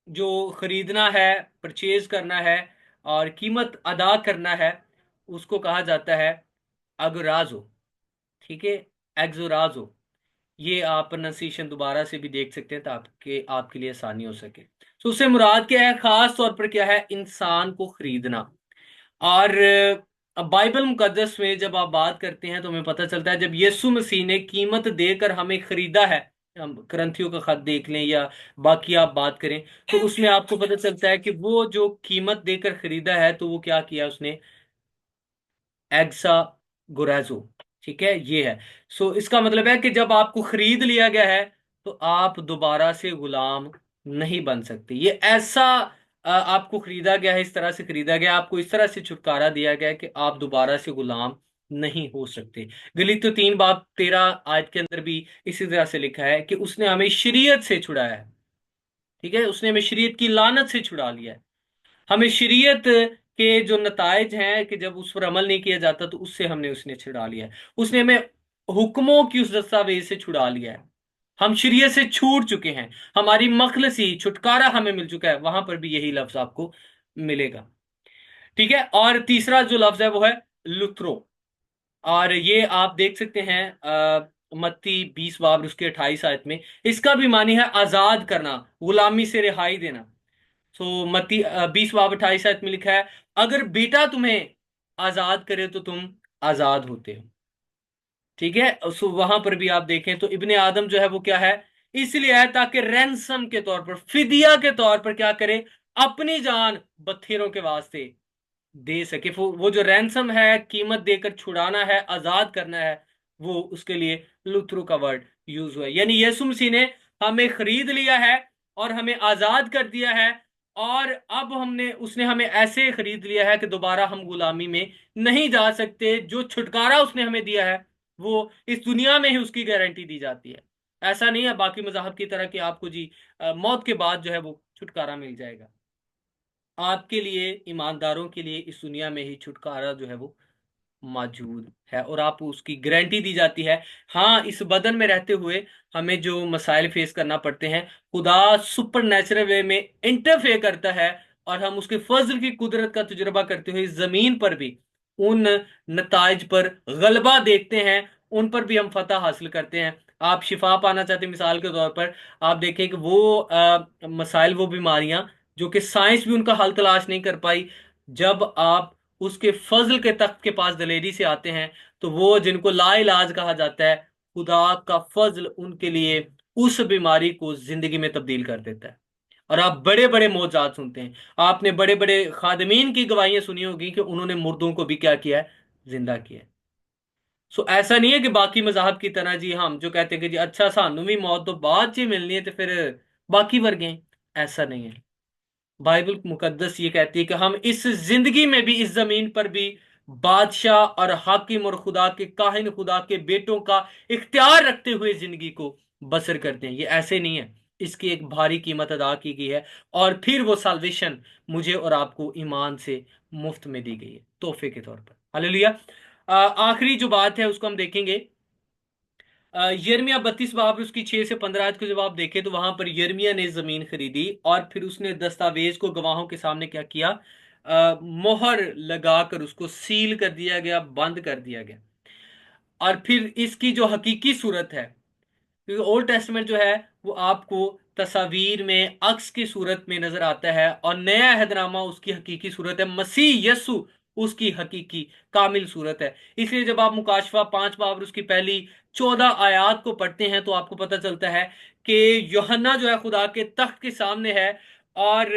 जो खरीदना है, परचेज करना है और कीमत अदा करना है, उसको कहा जाता है अगोराजो। ठीक है, एग्जोराजो। ये आप प्रोनाउंसिएशन दोबारा से भी देख सकते हैं ताकि आपके लिए आसानी हो सके। तो उससे मुराद क्या है? खास तौर पर क्या है? इंसान को खरीदना। और बाइबल मुकद्दस में जब आप बात करते हैं तो हमें पता चलता है जब यीशु मसीह ने कीमत देकर हमें खरीदा है, हम करंथियों का खत देख लें या बाकी आप बात करें, तो उसमें आपको पता चलता है कि वो जो कीमत देकर खरीदा है, तो वो क्या किया उसने? एग्सा गुरेजो। ठीक है, ये है। सो इसका मतलब है कि जब आपको खरीद लिया गया है तो आप दोबारा से गुलाम नहीं बन सकते। ये ऐसा आपको खरीदा गया है, इस तरह से खरीदा गया, आपको इस तरह से छुटकारा दिया गया है कि आप दोबारा से गुलाम नहीं हो सकते। गलीत तो 3 बाब 13 आयत के अंदर भी इसी तरह से लिखा है कि उसने हमें शरीयत से छुड़ाया है। ठीक है, उसने हमें शरीयत की लानत से छुड़ा लिया है। हमें शरीयत के जो नतायज हैं कि जब उस पर अमल नहीं किया जाता तो उससे हमने उसने छुड़ा लिया है। उसने हमें हुक्मों की उस दस्तावेज से छुड़ा लिया है। हम शरीयत से छूट चुके हैं। हमारी मखलसी छुटकारा हमें मिल चुका है। वहां पर भी यही लफ्ज आपको मिलेगा। ठीक है। और तीसरा जो लफ्ज है वो है लुत्रो। और ये आप देख सकते हैं मत्ती 20 बाब उसके 28 आयत में। इसका भी मानी है आजाद करना, गुलामी से रिहाई देना। सो मत्ती 20 बाब 28 आयत में लिखा है, अगर बेटा तुम्हें आजाद करे तो तुम आजाद होते हो। ठीक है। सो वहां पर भी आप देखें तो इब्ने आदम जो है वो क्या है? इसलिए है ताकि रैंसम के तौर पर, फिदिया के तौर पर क्या करे? अपनी जान बत्थेरों के वास्ते दे सके। वो जो रैंसम है, कीमत देकर छुड़ाना है, आजाद करना है, वो उसके लिए लुथरू का वर्ड यूज हुआ है। यानी यीशु मसीह ने हमें खरीद लिया है और हमें आजाद कर दिया है। और अब हमने उसने हमें ऐसे खरीद लिया है कि दोबारा हम गुलामी में नहीं जा सकते। जो छुटकारा उसने हमें दिया है वो इस दुनिया में ही उसकी गारंटी दी जाती है। ऐसा नहीं है बाकी मजाहब की तरह कि आपको जी मौत के बाद जो है वो छुटकारा मिल जाएगा। आपके लिए, ईमानदारों के लिए इस दुनिया में ही छुटकारा जो है वो मौजूद है और आपको उसकी गारंटी दी जाती है। हाँ, इस बदन में रहते हुए हमें जो मसाइल फेस करना पड़ते हैं, खुदा सुपर नेचुरल वे में इंटरफेयर करता है और हम उसके फजल की कुदरत का तजुर्बा करते हुए इस जमीन पर भी उन नताइज पर गलबा देखते हैं, उन पर भी हम फतह हासिल करते हैं। आप शिफा पाना चाहते हैं, मिसाल के तौर पर आप देखें कि वो मसाइल, वो बीमारियां जो कि साइंस भी उनका हल तलाश नहीं कर पाई, जब आप उसके फजल के तख्त के पास दलेरी से आते हैं, तो वो जिनको लाइलाज कहा जाता है, खुदा का फजल उनके लिए उस बीमारी को जिंदगी में तब्दील कर देता है। और आप बड़े बड़े मौजाद सुनते हैं। आपने बड़े बड़े खादमीन की गवाहियां सुनी होगी कि उन्होंने मुर्दों को भी क्या किया है? जिंदा किया है। सो ऐसा नहीं है कि बाकी मजाहब की तरह जी हम जो कहते हैं कि जी अच्छा सानू भी मौत तो बाद च ही मिलनी है, तो फिर बाकी वर्गें, ऐसा नहीं है। बाइबल मुकद्दस ये कहती है कि हम इस जिंदगी में भी, इस जमीन पर भी बादशाह और हाकिम और खुदा के काहिन, खुदा के बेटों का इख्तियार रखते हुए जिंदगी को बसर करते हैं। ये ऐसे नहीं है, इसकी एक भारी कीमत अदा की गई है और फिर वो साल्वेशन मुझे और आपको ईमान से मुफ्त में दी गई है, तोहफे के तौर पर। हालेलुया। आखिरी जो बात है उसको हम देखेंगे, यिर्मयाह 32 बाब उसकी 6 से 15 आयत को जब आप देखें तो वहां पर यिर्मयाह ने जमीन खरीदी और फिर उसने दस्तावेज को गवाहों के सामने क्या किया, मोहर लगाकर उसको सील कर दिया गया, बंद कर दिया गया। और फिर इसकी जो हकीकी सूरत है, क्योंकि ओल्ड टेस्टमेंट जो है वो आपको तस्वीर में, अक्स की सूरत में नजर आता है, और नया अहदनामा उसकी हकीकी सूरत है, मसीह यस्सु उसकी हकीकी कामिल सूरत है। इसलिए जब आप मुकाशफा 5 बाब और उसकी पहली 14 आयात को पढ़ते हैं तो आपको पता चलता है कि यूहन्ना जो है खुदा के तख्त के सामने है और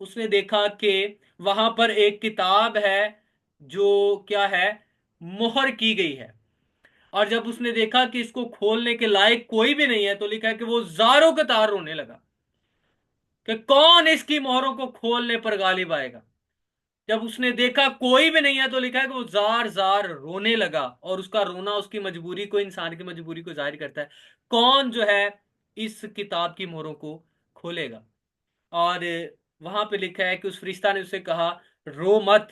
उसने देखा कि वहां पर एक किताब है जो क्या है, मोहर की गई है। और जब उसने देखा कि इसको खोलने के लायक कोई भी नहीं है तो लिखा है कि वो जारों कतार रोने लगा कि कौन इसकी मोहरों को खोलने पर गालिब आएगा। जब उसने देखा कोई भी नहीं है तो लिखा है कि वो जार जार रोने लगा, और उसका रोना उसकी मजबूरी को, इंसान की मजबूरी को जाहिर करता है। कौन जो है इस किताब की मोहरों को खोलेगा। और वहां पे लिखा है कि उस फरिश्ता ने उससे कहा, रो मत,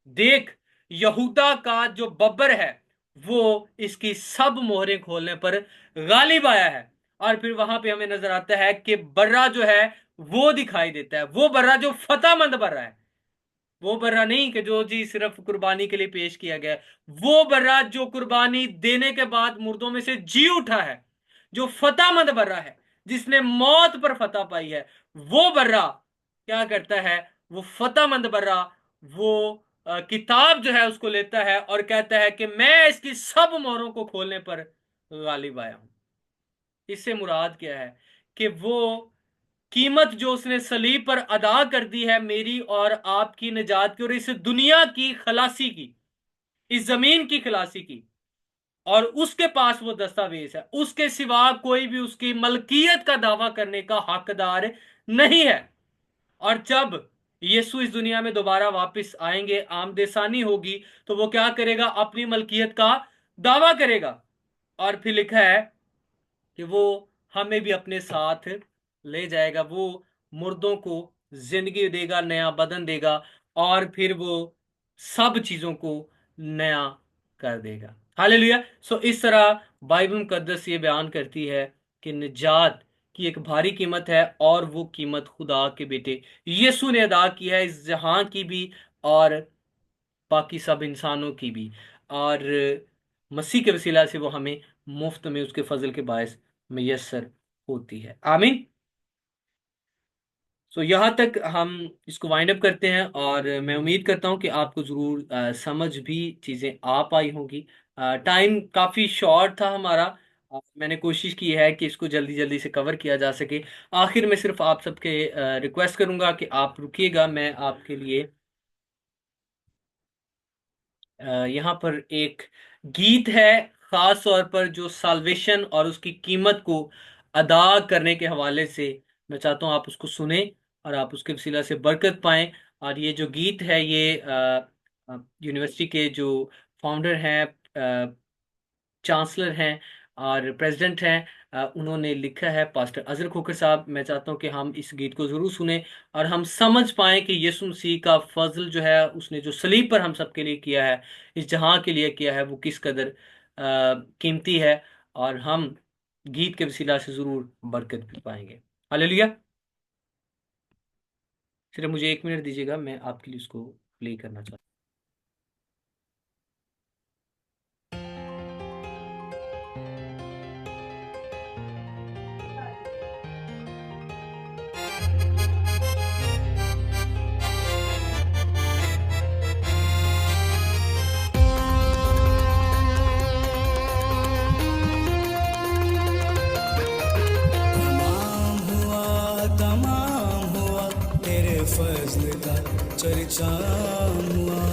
देख यहूदा का जो बब्बर है वो इसकी सब मोहरें खोलने पर गालिब आया है। और फिर वहां पे हमें नजर आता है कि बर्रा जो है वो दिखाई देता है, वो बर्रा जो फतेहमंद बर्रा है, वो बर्रा नहीं कि जो जी सिर्फ कुर्बानी के लिए पेश किया गया है, वो बर्रा जो कुर्बानी देने के बाद मुर्दों में से जी उठा है, जो फतेहमंद बर्रा है, जिसने मौत पर फतह पाई है, वो बर्रा क्या करता है, वो फतेहमंद बर्रा वो किताब जो है उसको लेता है और कहता है कि मैं इसकी सब मोहरों को खोलने पर गालिब आया हूं। इससे मुराद क्या है कि वो कीमत जो उसने सलीब पर अदा कर दी है मेरी और आपकी निजात की और इस दुनिया की खलासी की, इस जमीन की खलासी की, और उसके पास वो दस्तावेज है, उसके सिवा कोई भी उसकी मलकियत का दावा करने का हकदार नहीं है। और जब यीशु इस दुनिया में दोबारा वापस आएंगे, आमदेसानी होगी, तो वो क्या करेगा, अपनी मलकियत का दावा करेगा। और फिर लिखा है कि वो हमें भी अपने साथ ले जाएगा, वो मुर्दों को जिंदगी देगा, नया बदन देगा, और फिर वो सब चीजों को नया कर देगा। हालेलुया। सो इस तरह बाइबल मुकद्दस ये बयान करती है कि निजात की एक भारी कीमत है और वो कीमत खुदा के बेटे यीशु ने अदा की है, इस जहां की भी और बाकी सब इंसानों की भी। और मसीह के वसीला से वो हमें मुफ्त में उसके फजल के बायस मैसर होती है। आमीन। सो यहाँ तक हम इसको वाइंड अप करते हैं और मैं उम्मीद करता हूँ कि आपको ज़रूर समझ भी चीज़ें आ पाई होंगी। टाइम काफ़ी शॉर्ट था हमारा, मैंने कोशिश की है कि इसको जल्दी जल्दी से कवर किया जा सके। आखिर में सिर्फ आप सबके रिक्वेस्ट करूँगा कि आप रुकिएगा, मैं आपके लिए यहाँ पर एक गीत है खास तौर पर जो साल्वेशन और उसकी कीमत को अदा करने के हवाले से, मैं चाहता हूँ आप उसको सुने और आप उसके वसीला से बरकत पाएं। और ये जो गीत है ये यूनिवर्सिटी के जो फाउंडर हैं, चांसलर हैं और प्रेसिडेंट हैं, उन्होंने लिखा है, पास्टर अजहर खोखर साहब। मैं चाहता हूँ कि हम इस गीत को ज़रूर सुने और हम समझ पाएं कि यीशु मसीह का फजल जो है उसने जो सलीब पर हम सबके लिए किया है, इस जहां के लिए किया है, वो किस कदर कीमती है, और हम गीत के वसीला से ज़रूर बरकत भी पाएंगे। हालेलुया। सिर्फ मुझे 1 मिनट दीजिएगा, मैं आपके लिए उसको प्ले करना चाहता तमाम हुआ तेरे फजल का चर्चा हुआ।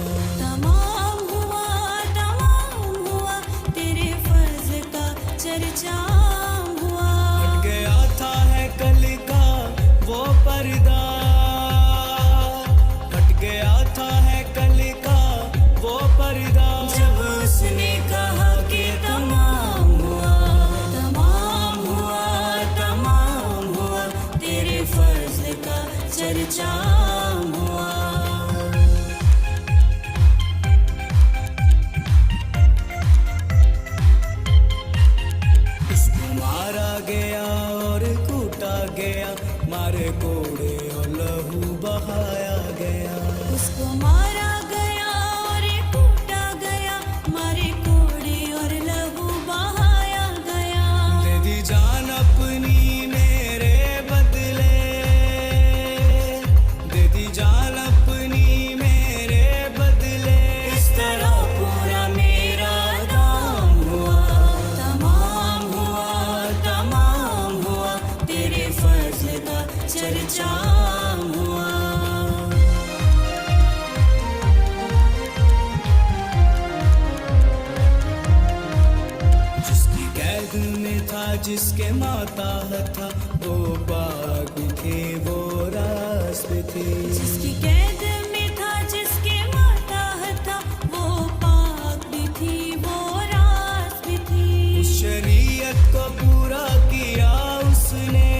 जिसकी कैद में था जिसके माता था वो बाग थे वो रास पे थे जिसकी कैद में था जिसके माता था वो पाक भी थी वो रास भी थी उस शरीयत को पूरा किया उसने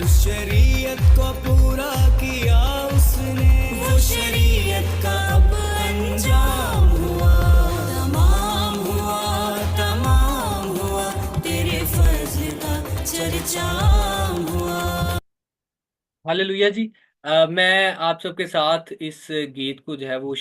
उस शरीयत को पूरा किया उसने वो शरीयत का अब अंजाम हुआ तमाम हुआ तेरे फजल का चर्चाम हुआ। हालेलुया जी। मैं आप सबके साथ इस गीत को जो है वो